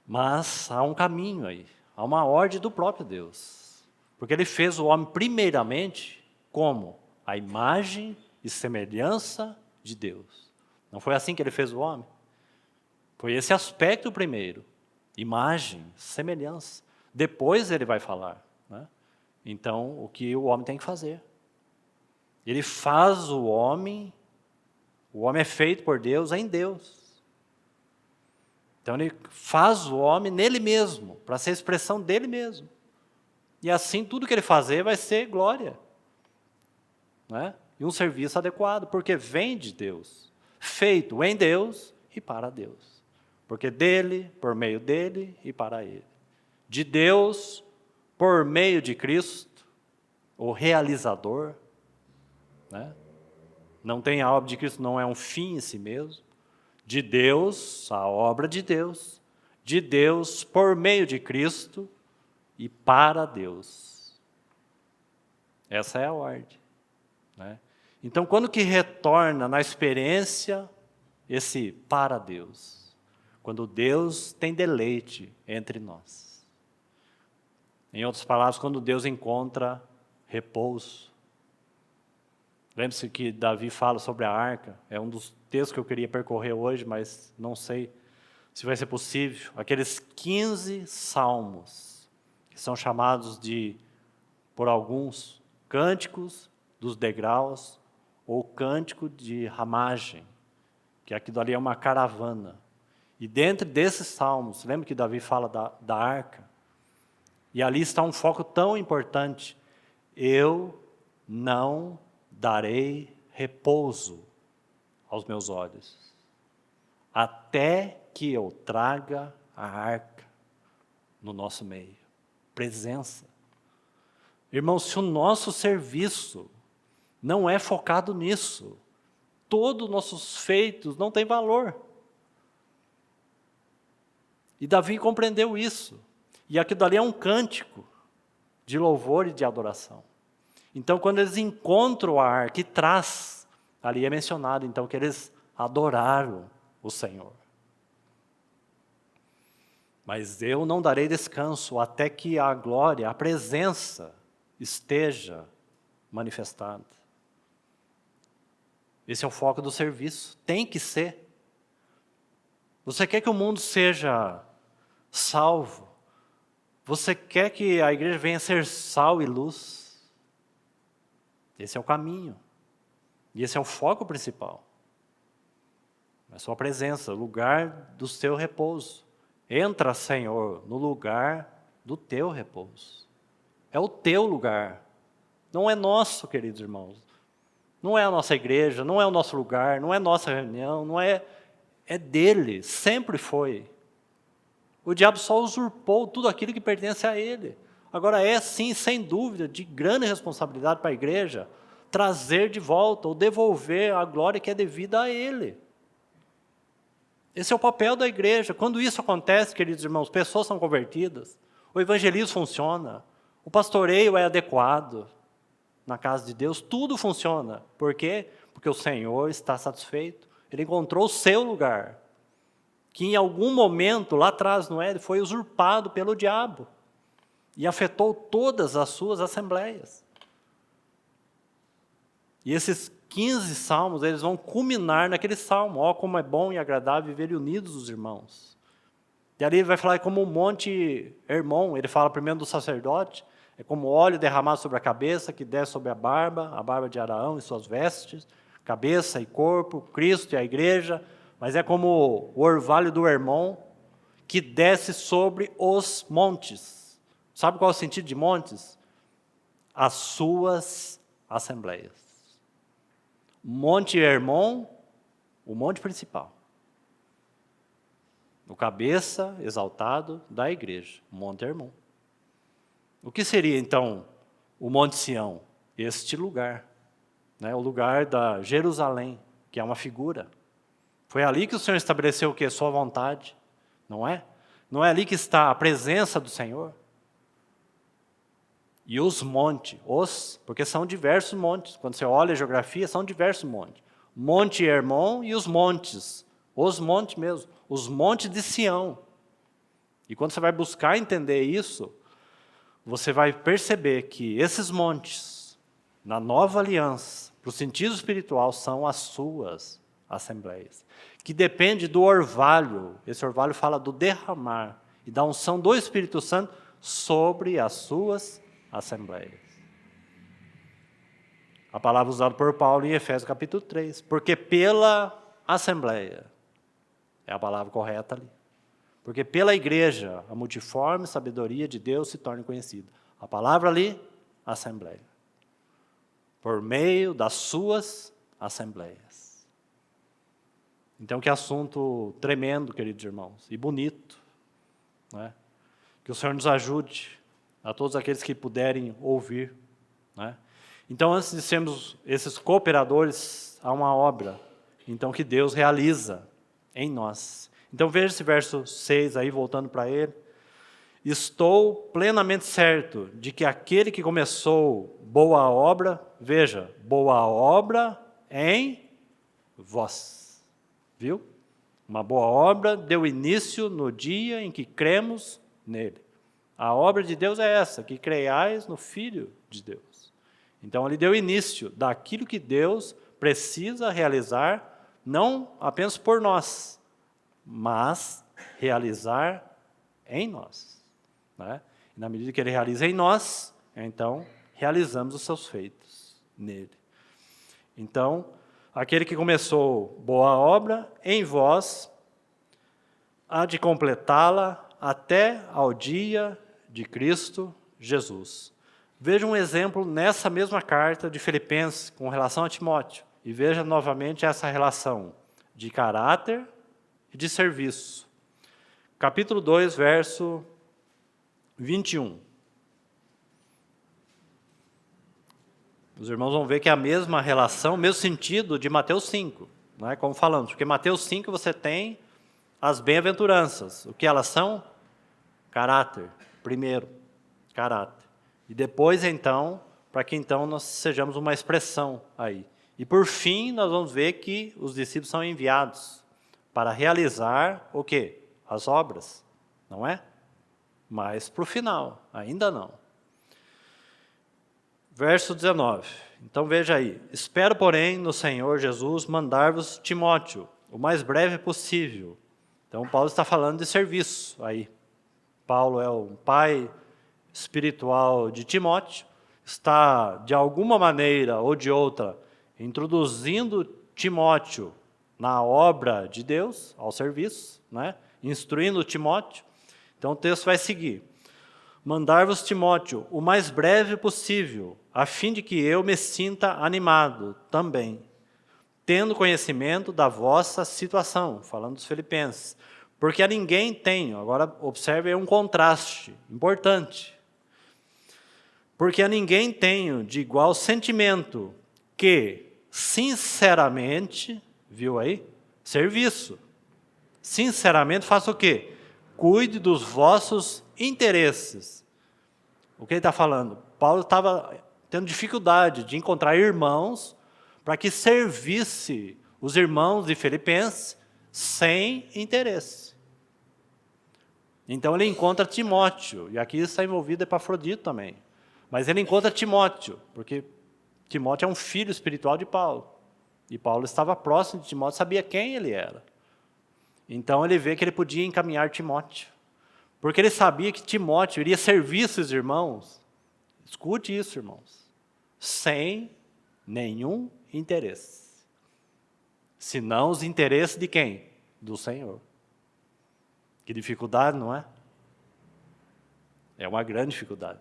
Mas há um caminho aí, há uma ordem do próprio Deus. Porque Ele fez o homem primeiramente como? A imagem e semelhança de Deus. Não foi assim que Ele fez o homem? Foi esse aspecto primeiro. Imagem, semelhança. Depois Ele vai falar. Né? Então, o que o homem tem que fazer? Ele faz o homem é feito por Deus em Deus. Então, Ele faz o homem nele mesmo, para ser a expressão dele mesmo. E assim, tudo que Ele fazer vai ser glória. Né? E um serviço adequado, porque vem de Deus, feito em Deus e para Deus. Porque dele, por meio dele e para ele. De Deus, por meio de Cristo, o realizador. Né? Não tem a obra de Cristo, não é um fim em si mesmo. De Deus, a obra de Deus. De Deus, por meio de Cristo e para Deus. Essa é a ordem. Né? Então, quando que retorna na experiência esse para Deus? Quando Deus tem deleite entre nós. Em outras palavras, quando Deus encontra repouso. Lembre-se que Davi fala sobre a arca, é um dos textos que eu queria percorrer hoje, mas não sei se vai ser possível. Aqueles 15 salmos, que são chamados por alguns, cânticos dos degraus, ou cântico de ramagem, que aquilo ali é uma caravana. E dentro desses salmos, lembra que Davi fala da arca? E ali está um foco tão importante. Eu não darei repouso aos meus olhos, até que eu traga a arca no nosso meio. Presença. Irmãos, se o nosso serviço não é focado nisso, todos os nossos feitos não têm valor. E Davi compreendeu isso. E aquilo ali é um cântico de louvor e de adoração. Então, quando eles encontram a arca e traz, ali é mencionado, então, que eles adoraram o Senhor. Mas eu não darei descanso até que a glória, a presença, esteja manifestada. Esse é o foco do serviço. Tem que ser. Você quer que o mundo seja salvo? Você quer que a igreja venha ser sal e luz? Esse é o caminho. E esse é o foco principal. É a sua presença, o lugar do seu repouso. Entra, Senhor, no lugar do teu repouso. É o teu lugar. Não é nosso, queridos irmãos. Não é a nossa igreja, não é o nosso lugar, não é nossa reunião, não é... É dele, sempre foi. O diabo só usurpou tudo aquilo que pertence a ele. Agora é sim, sem dúvida, de grande responsabilidade para a igreja, trazer de volta ou devolver a glória que é devida a ele. Esse é o papel da igreja. Quando isso acontece, queridos irmãos, pessoas são convertidas, o evangelismo funciona, o pastoreio é adequado na casa de Deus, tudo funciona. Por quê? Porque o Senhor está satisfeito. Ele encontrou o seu lugar, que em algum momento, lá atrás, não é? Foi usurpado pelo diabo e afetou todas as suas assembleias. E esses 15 salmos, eles vão culminar naquele salmo. Ó, como é bom e agradável viver unidos os irmãos. E ali ele vai falar como o monte Hermon, ele fala primeiro do sacerdote, é como óleo derramado sobre a cabeça, que desce sobre a barba de Araão e suas vestes, cabeça e corpo, Cristo e a igreja, mas é como o orvalho do Hermon, que desce sobre os montes. Sabe qual é o sentido de montes? As suas assembleias. Monte Hermon, o monte principal. O cabeça exaltado da igreja, Monte Hermon. O que seria, então, o Monte Sião? Este lugar, né? O lugar da Jerusalém, que é uma figura. Foi ali que o Senhor estabeleceu o quê? Sua vontade, não é? Não é ali que está a presença do Senhor? E os montes, porque são diversos montes. Quando você olha a geografia, são diversos montes. Monte Hermon e os montes mesmo, os montes de Sião. E quando você vai buscar entender isso, você vai perceber que esses montes, na nova aliança, para o sentido espiritual, são as suas assembleias, que depende do orvalho. Esse orvalho fala do derramar e da unção do Espírito Santo sobre as suas assembleias. A palavra usada por Paulo em Efésios capítulo 3, porque pela assembleia, é a palavra correta ali, porque pela igreja a multiforme sabedoria de Deus se torna conhecida. A palavra ali, assembleia. Por meio das suas assembleias. Então, que assunto tremendo, queridos irmãos, e bonito, né? Que o Senhor nos ajude, a todos aqueles que puderem ouvir, né? Então, antes de sermos esses cooperadores, há uma obra, então, que Deus realiza em nós. Então, veja esse verso 6 aí, voltando para ele. Estou plenamente certo de que aquele que começou boa obra, veja, boa obra em vós. Viu? Uma boa obra deu início no dia em que cremos nele. A obra de Deus é essa, que creiais no Filho de Deus. Então, ele deu início daquilo que Deus precisa realizar, não apenas por nós, mas realizar em nós. Né? E na medida que ele realiza em nós, então, realizamos os seus feitos nele. Então, aquele que começou boa obra em vós, há de completá-la até ao dia de Cristo Jesus. Veja um exemplo nessa mesma carta de Filipenses com relação a Timóteo. E veja novamente essa relação de caráter e de serviço. Capítulo 2, verso 21. Os irmãos vão ver que é a mesma relação, o mesmo sentido de Mateus 5. Não é? Como falamos, porque Mateus 5 você tem as bem-aventuranças. O que elas são? Caráter. Primeiro, caráter. E depois, então, para que então nós sejamos uma expressão aí. E por fim, nós vamos ver que os discípulos são enviados para realizar o quê? As obras, não é? Mas para o final, ainda não. Verso 19. Então veja aí. Espero, porém, no Senhor Jesus mandar-vos Timóteo, o mais breve possível. Então Paulo está falando de serviço aí. Paulo é o pai espiritual de Timóteo, está de alguma maneira ou de outra introduzindo Timóteo na obra de Deus, ao serviço, né? Instruindo Timóteo. Então o texto vai seguir. Mandar-vos Timóteo o mais breve possível, a fim de que eu me sinta animado também, tendo conhecimento da vossa situação, falando dos filipenses. Porque a ninguém tenho, agora observe um contraste importante. Porque a ninguém tenho de igual sentimento que, sinceramente, viu aí? Serviço. Sinceramente, faça o quê? Cuide dos vossos interesses. O que ele está falando? Paulo estava tendo dificuldade de encontrar irmãos para que servisse os irmãos de Filipenses sem interesse. Então ele encontra Timóteo, e aqui está envolvido Epafrodito também. Mas ele encontra Timóteo, porque Timóteo é um filho espiritual de Paulo. E Paulo estava próximo de Timóteo, sabia quem ele era. Então ele vê que ele podia encaminhar Timóteo. Porque ele sabia que Timóteo iria servir esses irmãos. Escute isso, irmãos. Sem nenhum interesse. Senão os interesses de quem? Do Senhor. Que dificuldade, não é? É uma grande dificuldade.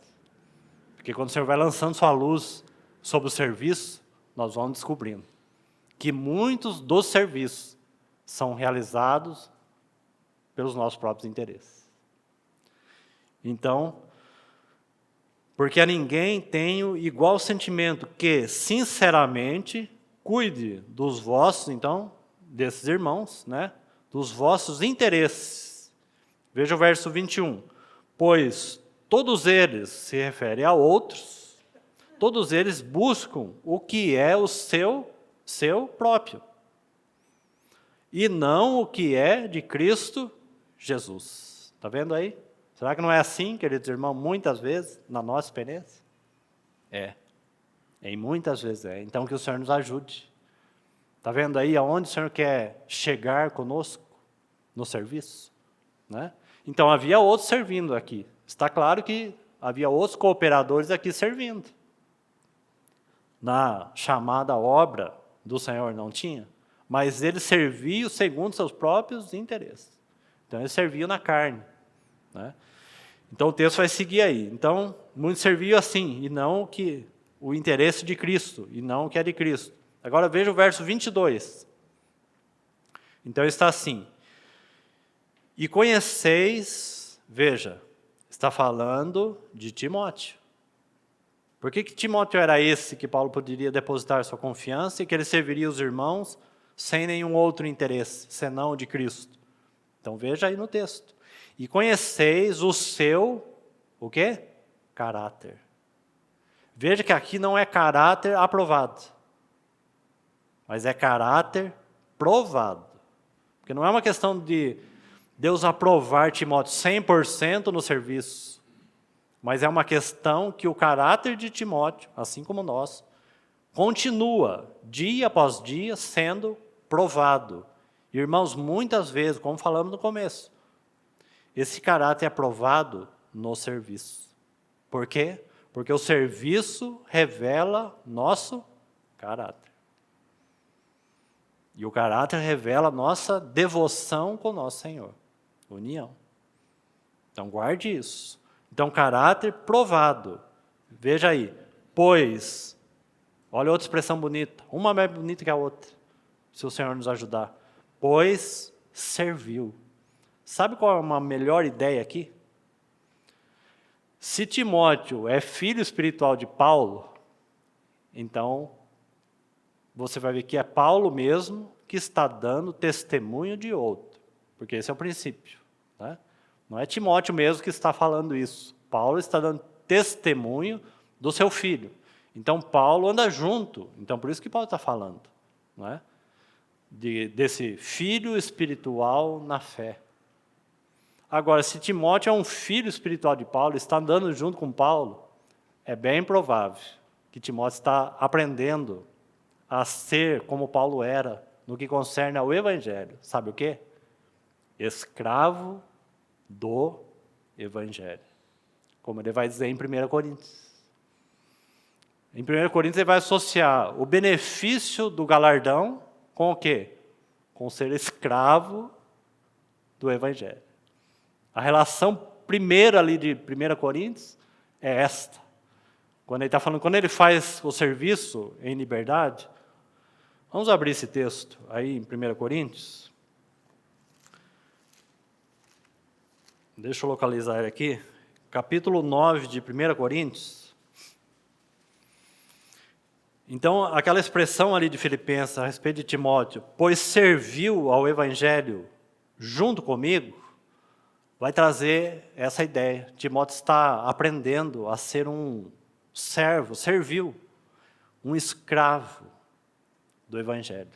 Porque quando o Senhor vai lançando sua luz sobre o serviço, nós vamos descobrindo que muitos dos serviços são realizados pelos nossos próprios interesses. Então, porque a ninguém tenho igual sentimento que, sinceramente, cuide dos vossos, então, desses irmãos, né? Dos vossos interesses. Veja o verso 21. Pois todos eles, se refere a outros, todos eles buscam o que é o seu próprio. E não o que é de Cristo Jesus. Está vendo aí? Será que não é assim, queridos irmãos, muitas vezes, na nossa experiência? É. Em muitas vezes é. Então que o Senhor nos ajude. Está vendo aí aonde o Senhor quer chegar conosco? No serviço? Né? Então havia outros servindo aqui. Está claro que havia outros cooperadores aqui servindo. Na chamada obra do Senhor não tinha. Mas eles serviam segundo seus próprios interesses. Então eles serviam na carne. Né? Então o texto vai seguir aí. Então, muitos serviam assim, e não o interesse de Cristo, e não o que é de Cristo. Agora veja o verso 22. Então está assim. E conheceis, veja, está falando de Timóteo. Por que Timóteo era esse que Paulo poderia depositar sua confiança e que ele serviria os irmãos sem nenhum outro interesse, senão o de Cristo? Então veja aí no texto. E conheceis o seu, o quê? Caráter. Veja que aqui não é caráter aprovado, mas é caráter provado. Porque não é uma questão de Deus aprovar Timóteo 100% no serviço, mas é uma questão que o caráter de Timóteo, assim como nós, continua dia após dia sendo provado. Irmãos, muitas vezes, como falamos no começo, esse caráter é provado no serviço. Por quê? Porque o serviço revela nosso caráter. E o caráter revela nossa devoção com o nosso Senhor. União. Então guarde isso. Então caráter provado. Veja aí. Pois, olha outra expressão bonita. Uma mais bonita que a outra. Se o Senhor nos ajudar. Pois serviu. Sabe qual é uma melhor ideia aqui? Se Timóteo é filho espiritual de Paulo, então você vai ver que é Paulo mesmo que está dando testemunho de outro. Porque esse é o princípio. Né? Não é Timóteo mesmo que está falando isso. Paulo está dando testemunho do seu filho. Então, Paulo anda junto. Então, por isso que Paulo está falando, não é? Desse filho espiritual na fé. Agora, se Timóteo é um filho espiritual de Paulo, está andando junto com Paulo, é bem provável que Timóteo está aprendendo a ser como Paulo era no que concerne ao Evangelho. Sabe o quê? Escravo do Evangelho. Como ele vai dizer em 1 Coríntios. Em 1 Coríntios ele vai associar o benefício do galardão com o quê? Com ser escravo do Evangelho. A relação primeira ali de 1 Coríntios é esta. Quando ele está falando, quando ele faz o serviço em liberdade, vamos abrir esse texto aí em 1 Coríntios. Deixa eu localizar ele aqui. Capítulo 9 de 1 Coríntios. Então, aquela expressão ali de Filipenses a respeito de Timóteo, pois serviu ao Evangelho junto comigo, vai trazer essa ideia. Timóteo está aprendendo a ser um servo, servil, um escravo do Evangelho.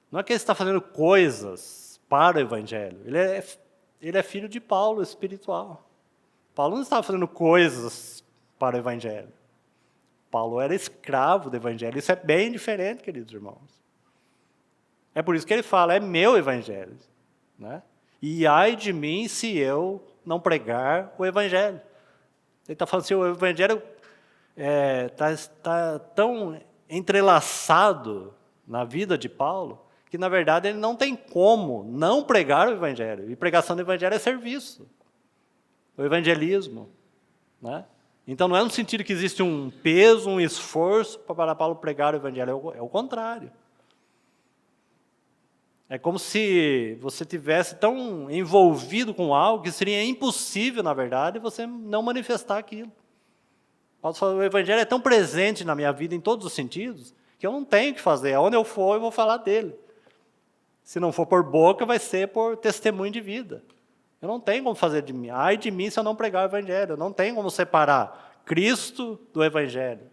Não é que ele está fazendo coisas para o Evangelho, ele é filho de Paulo, espiritual. Paulo não estava fazendo coisas para o Evangelho. Paulo era escravo do Evangelho. Isso é bem diferente, queridos irmãos. É por isso que ele fala, é meu Evangelho, né? E ai de mim se eu não pregar o Evangelho. Ele está falando assim, o Evangelho está tão entrelaçado na vida de Paulo, que na verdade ele não tem como não pregar o Evangelho. E pregação do Evangelho é serviço. O evangelismo, né? Então não é no sentido que existe um peso, um esforço para Paulo pregar o Evangelho, é o contrário. É como se você tivesse tão envolvido com algo que seria impossível, na verdade, você não manifestar aquilo. Paulo fala, o Evangelho é tão presente na minha vida em todos os sentidos, que eu não tenho o que fazer. Aonde eu for, eu vou falar dele. Se não for por boca, vai ser por testemunho de vida. Eu não tenho como fazer de mim. Ai de mim se eu não pregar o Evangelho. Eu não tenho como separar Cristo do Evangelho.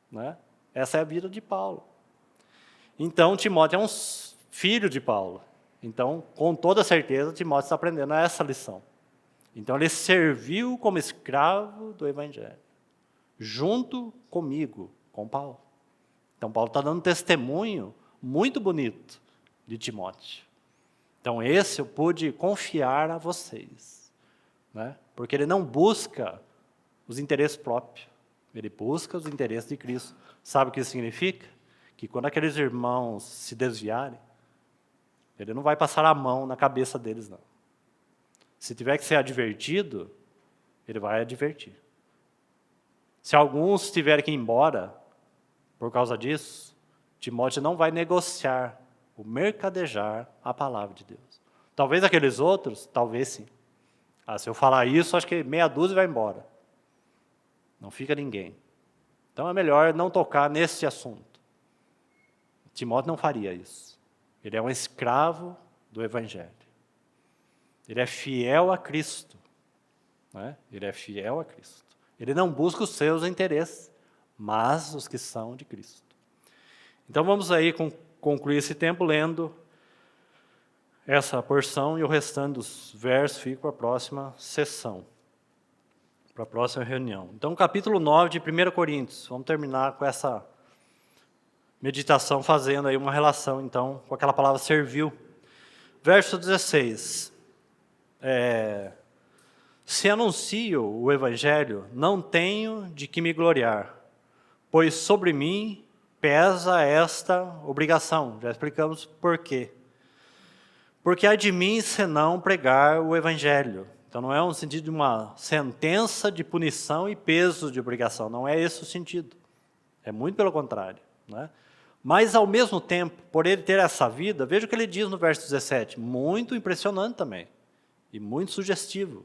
Né? Essa é a vida de Paulo. Então, Timóteo é um filho de Paulo. Então, com toda certeza, Timóteo está aprendendo essa lição. Então, ele serviu como escravo do Evangelho. Junto comigo, com Paulo. Então, Paulo está dando um testemunho muito bonito de Timóteo. Então, esse eu pude confiar a vocês, né? Porque ele não busca os interesses próprios, ele busca os interesses de Cristo. Sabe o que isso significa? Que quando aqueles irmãos se desviarem, ele não vai passar a mão na cabeça deles, não. Se tiver que ser advertido, ele vai advertir. Se alguns tiverem que ir embora por causa disso, Timóteo não vai negociar o mercadejar a palavra de Deus. Talvez aqueles outros, talvez sim. Se eu falar isso, acho que meia dúzia vai embora. Não fica ninguém. Então é melhor não tocar nesse assunto. Timóteo não faria isso. Ele é um escravo do Evangelho. Ele é fiel a Cristo. Né? Ele é fiel a Cristo. Ele não busca os seus interesses, mas os que são de Cristo. Então vamos aí concluir esse tempo lendo essa porção e o restante dos versos fica para a próxima sessão, para a próxima reunião. Então, capítulo 9 de 1 Coríntios. Vamos terminar com essa meditação, fazendo aí uma relação, então, com aquela palavra serviu. Verso 16. Se anuncio o Evangelho, não tenho de que me gloriar, pois sobre mim pesa esta obrigação. Já explicamos por quê. Porque há de mim se não pregar o Evangelho. Então não é um sentido de uma sentença de punição e peso de obrigação. Não é esse o sentido. É muito pelo contrário. Né? Mas ao mesmo tempo, por ele ter essa vida, veja o que ele diz no verso 17. Muito impressionante também. E muito sugestivo.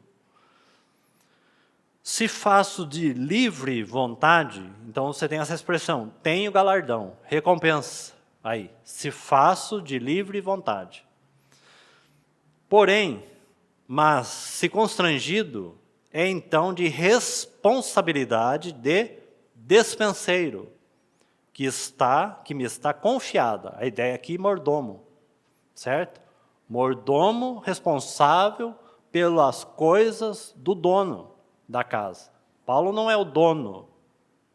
Se faço de livre vontade, então você tem essa expressão, tenho galardão, recompensa. Aí, se faço de livre vontade. Porém, mas se constrangido, é então de responsabilidade de despenseiro que me está confiada. A ideia aqui, mordomo, certo? Mordomo responsável pelas coisas do dono da casa. Paulo não é o dono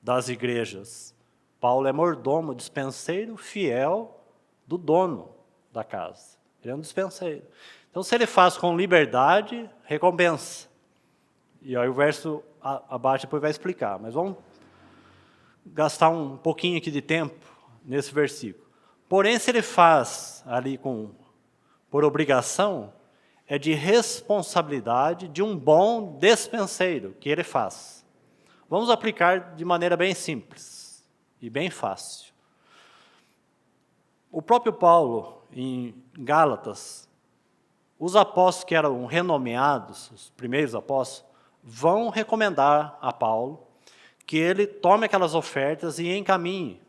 das igrejas. Paulo é mordomo, dispenseiro fiel do dono da casa. Ele é um dispenseiro. Então, se ele faz com liberdade, recompensa. E aí o verso abaixo depois vai explicar. Mas vamos gastar um pouquinho aqui de tempo nesse versículo. Porém, se ele faz ali por obrigação, é de responsabilidade de um bom despenseiro que ele faz. Vamos aplicar de maneira bem simples e bem fácil. O próprio Paulo, em Gálatas, os apóstolos que eram renomeados, os primeiros apóstolos, vão recomendar a Paulo que ele tome aquelas ofertas e encaminhe.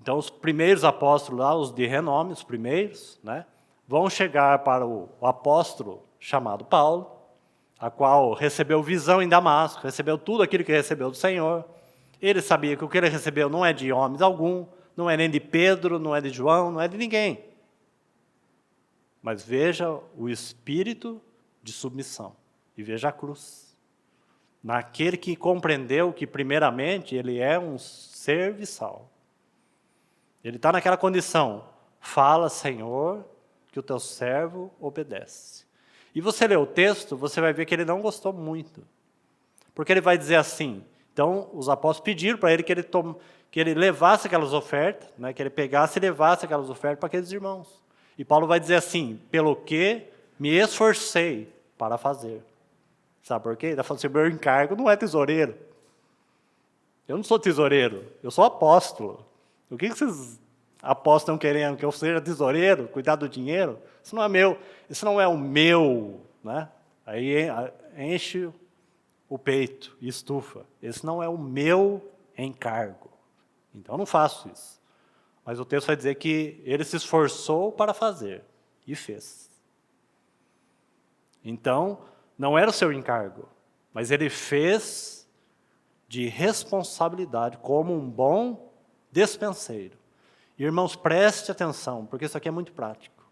Então, os primeiros apóstolos lá, os de renome, os primeiros, né, vão chegar para o apóstolo chamado Paulo, a qual recebeu visão em Damasco, recebeu tudo aquilo que recebeu do Senhor. Ele sabia que o que ele recebeu não é de homens algum, não é nem de Pedro, não é de João, não é de ninguém. Mas veja o espírito de submissão e veja a cruz. Naquele que compreendeu que, primeiramente, ele é um serviçal. Ele está naquela condição, fala, Senhor, que o teu servo obedece. E você lê o texto, você vai ver que ele não gostou muito. Porque ele vai dizer assim, então os apóstolos pediram para ele que ele levasse aquelas ofertas, né, que ele pegasse e levasse aquelas ofertas para aqueles irmãos. E Paulo vai dizer assim, pelo que me esforcei para fazer. Sabe por quê? Ele está falando assim, meu encargo não é tesoureiro. Eu não sou tesoureiro, eu sou apóstolo. O que vocês apóstolos estão querendo? Que eu seja tesoureiro, cuidar do dinheiro? Isso não é meu, isso não é o meu. Né? Aí enche o peito e estufa. Esse não é o meu encargo. Então eu não faço isso. Mas o texto vai dizer que ele se esforçou para fazer e fez. Então, não era o seu encargo, mas ele fez de responsabilidade como um bom despenseiro. Irmãos, preste atenção, porque isso aqui é muito prático.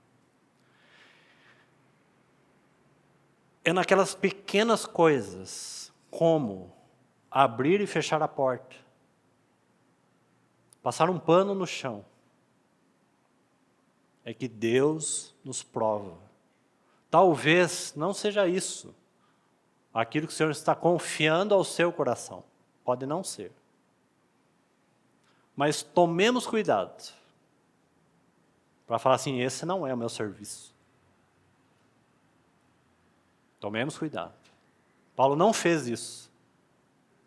É naquelas pequenas coisas, como abrir e fechar a porta, passar um pano no chão, é que Deus nos prova. Talvez não seja isso, aquilo que o Senhor está confiando ao seu coração. Pode não ser. Mas tomemos cuidado para falar assim, esse não é o meu serviço. Tomemos cuidado. Paulo não fez isso.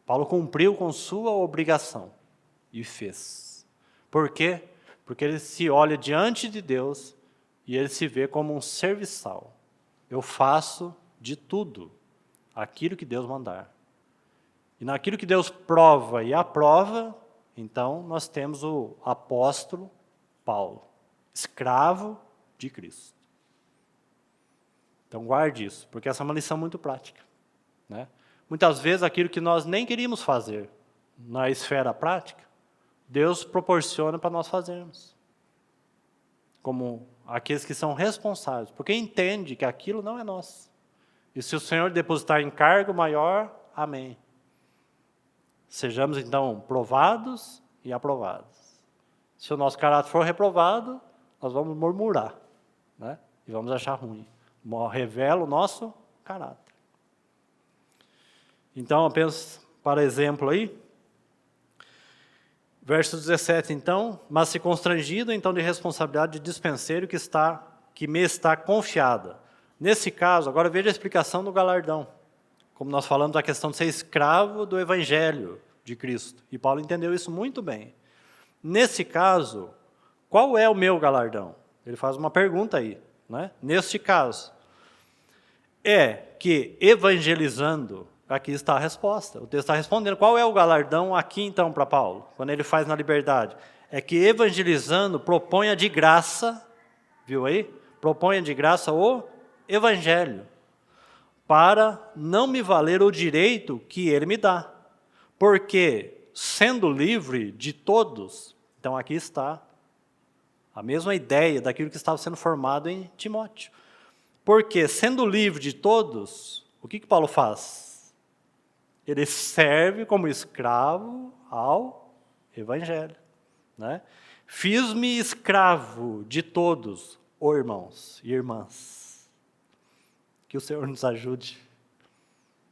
Paulo cumpriu com sua obrigação e fez. Por quê? Porque ele se olha diante de Deus e ele se vê como um serviçal. Eu faço de tudo aquilo que Deus mandar. E naquilo que Deus prova e aprova, então nós temos o apóstolo Paulo, escravo de Cristo. Então guarde isso, porque essa é uma lição muito prática. Né? Muitas vezes aquilo que nós nem queríamos fazer na esfera prática, Deus proporciona para nós fazermos. Como aqueles que são responsáveis, porque entende que aquilo não é nosso. E se o Senhor depositar encargo maior, amém. Sejamos então provados e aprovados. Se o nosso caráter for reprovado, nós vamos murmurar, né? E vamos achar ruim. Revela o nosso caráter. Então, apenas para exemplo aí, verso 17, então, mas se constrangido, então, de responsabilidade de dispenseiro que me está confiada. Nesse caso, agora veja a explicação do galardão. Como nós falamos da questão de ser escravo do Evangelho de Cristo. E Paulo entendeu isso muito bem. Nesse caso, qual é o meu galardão? Ele faz uma pergunta aí. Né? Neste caso, é que evangelizando, aqui está a resposta. O texto está respondendo. Qual é o galardão aqui então para Paulo? Quando ele faz na liberdade. É que evangelizando proponha de graça, viu aí? Proponha de graça o evangelho, para não me valer o direito que ele me dá. Porque, sendo livre de todos, então aqui está a mesma ideia daquilo que estava sendo formado em Timóteo. Porque, sendo livre de todos, o que Paulo faz? Ele serve como escravo ao Evangelho. Né? Fiz-me escravo de todos, ó irmãos e irmãs. Que o Senhor nos ajude.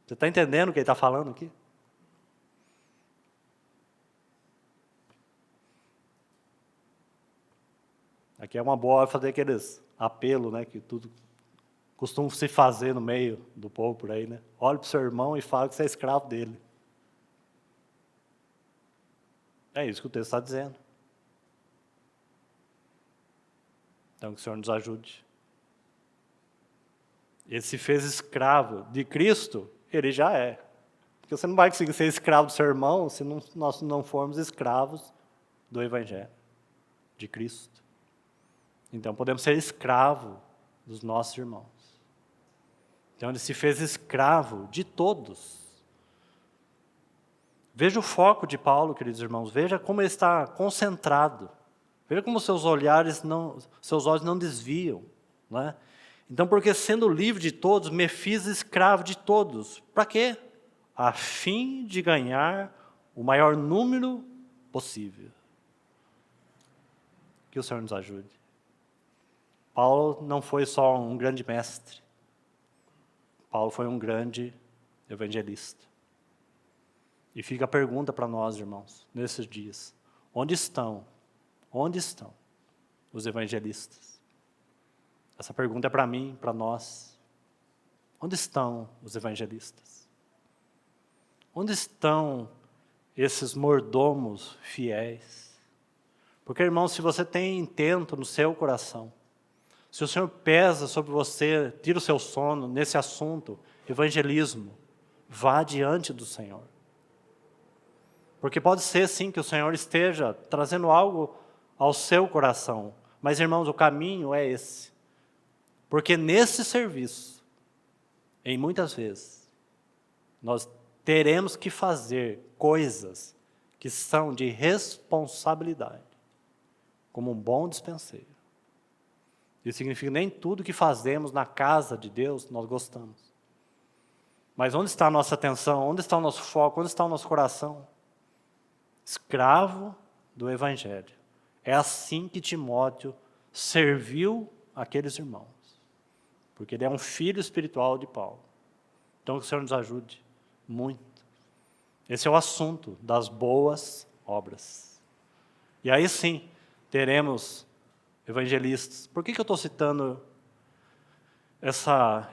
Você está entendendo o que ele está falando aqui? Aqui é uma boa hora fazer aqueles apelos, né, que tudo costuma se fazer no meio do povo por aí, né? Olhe para o seu irmão e fale que você é escravo dele. É isso que o texto está dizendo. Então, que o Senhor nos ajude. Ele se fez escravo de Cristo, ele já é. Porque você não vai conseguir ser escravo do seu irmão se nós não formos escravos do Evangelho, de Cristo. Então, podemos ser escravos dos nossos irmãos. Então, ele se fez escravo de todos. Veja o foco de Paulo, queridos irmãos. Veja como ele está concentrado. Veja como seus olhos não desviam. Né? Então, porque sendo livre de todos, me fiz escravo de todos. Para quê? A fim de ganhar o maior número possível. Que o Senhor nos ajude. Paulo não foi só um grande mestre. Paulo foi um grande evangelista. E fica a pergunta para nós, irmãos, nesses dias. Onde estão os evangelistas? Essa pergunta é para mim, para nós. Onde estão os evangelistas? Onde estão esses mordomos fiéis? Porque, irmãos, se você tem intento no seu coração, se o Senhor pesa sobre você, tira o seu sono nesse assunto, evangelismo, vá diante do Senhor. Porque pode ser, sim, que o Senhor esteja trazendo algo ao seu coração. Mas, irmãos, o caminho é esse. Porque nesse serviço, em muitas vezes, nós teremos que fazer coisas que são de responsabilidade, como um bom dispenseiro. Isso significa que nem tudo que fazemos na casa de Deus nós gostamos. Mas onde está a nossa atenção? Onde está o nosso foco? Onde está o nosso coração? Escravo do Evangelho. É assim que Timóteo serviu aqueles irmãos. Porque ele é um filho espiritual de Paulo. Então que o Senhor nos ajude muito. Esse é o assunto das boas obras. E aí sim, teremos evangelistas. Por que eu estou citando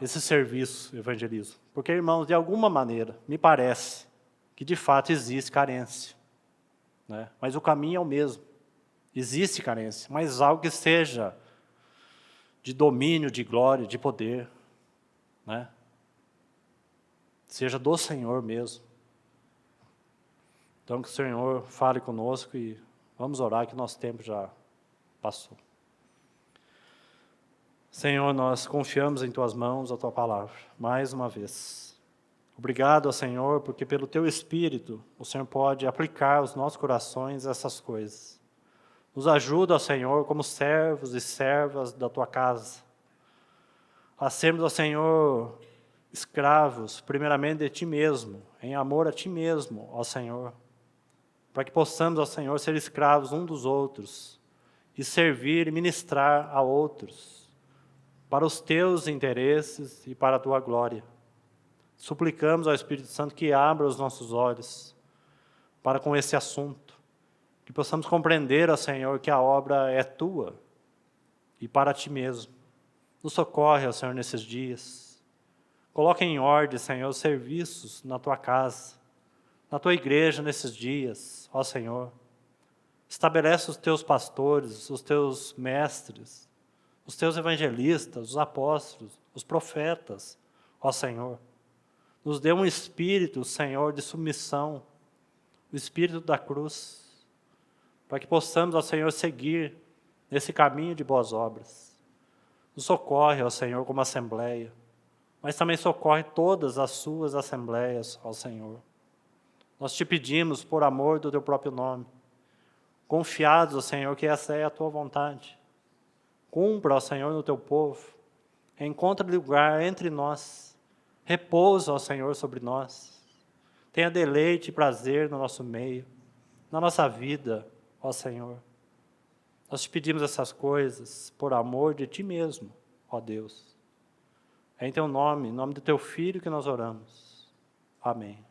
esse serviço evangelismo? Porque, irmãos, de alguma maneira, me parece que de fato existe carência. Né? Mas o caminho é o mesmo. Existe carência, mas algo que seja de domínio, de glória, de poder. Né? Seja do Senhor mesmo. Então que o Senhor fale conosco e vamos orar que nosso tempo já passou. Senhor, nós confiamos em Tuas mãos, a Tua palavra, mais uma vez. Obrigado, Senhor, porque pelo Teu Espírito, o Senhor pode aplicar aos nossos corações essas coisas. Nos ajuda, Senhor, como servos e servas da Tua casa, a sermos, Senhor, escravos, primeiramente de Ti mesmo, em amor a Ti mesmo, ó Senhor, para que possamos, Senhor, ser escravos uns dos outros e servir e ministrar a outros, para os Teus interesses e para a Tua glória. Suplicamos ao Espírito Santo que abra os nossos olhos para com esse assunto, que possamos compreender, ó Senhor, que a obra é Tua e para Ti mesmo. Nos socorre, ó Senhor, nesses dias. Coloque em ordem, Senhor, os serviços na Tua casa, na Tua igreja nesses dias, ó Senhor. Estabelece os Teus pastores, os Teus mestres, os Teus evangelistas, os apóstolos, os profetas, ó Senhor. Nos dê um espírito, Senhor, de submissão, o espírito da cruz, para que possamos, ó Senhor, seguir nesse caminho de boas obras. Nos socorre, ó Senhor, como assembleia, mas também socorre todas as suas assembleias, ó Senhor. Nós te pedimos, por amor do teu próprio nome, confiados, ó Senhor, que essa é a tua vontade. Cumpra, ó Senhor, no teu povo. Encontre lugar entre nós. Repousa, ó Senhor, sobre nós. Tenha deleite e prazer no nosso meio, na nossa vida, ó Senhor. Nós te pedimos essas coisas por amor de ti mesmo, ó Deus. É em teu nome, em nome do teu Filho que nós oramos. Amém.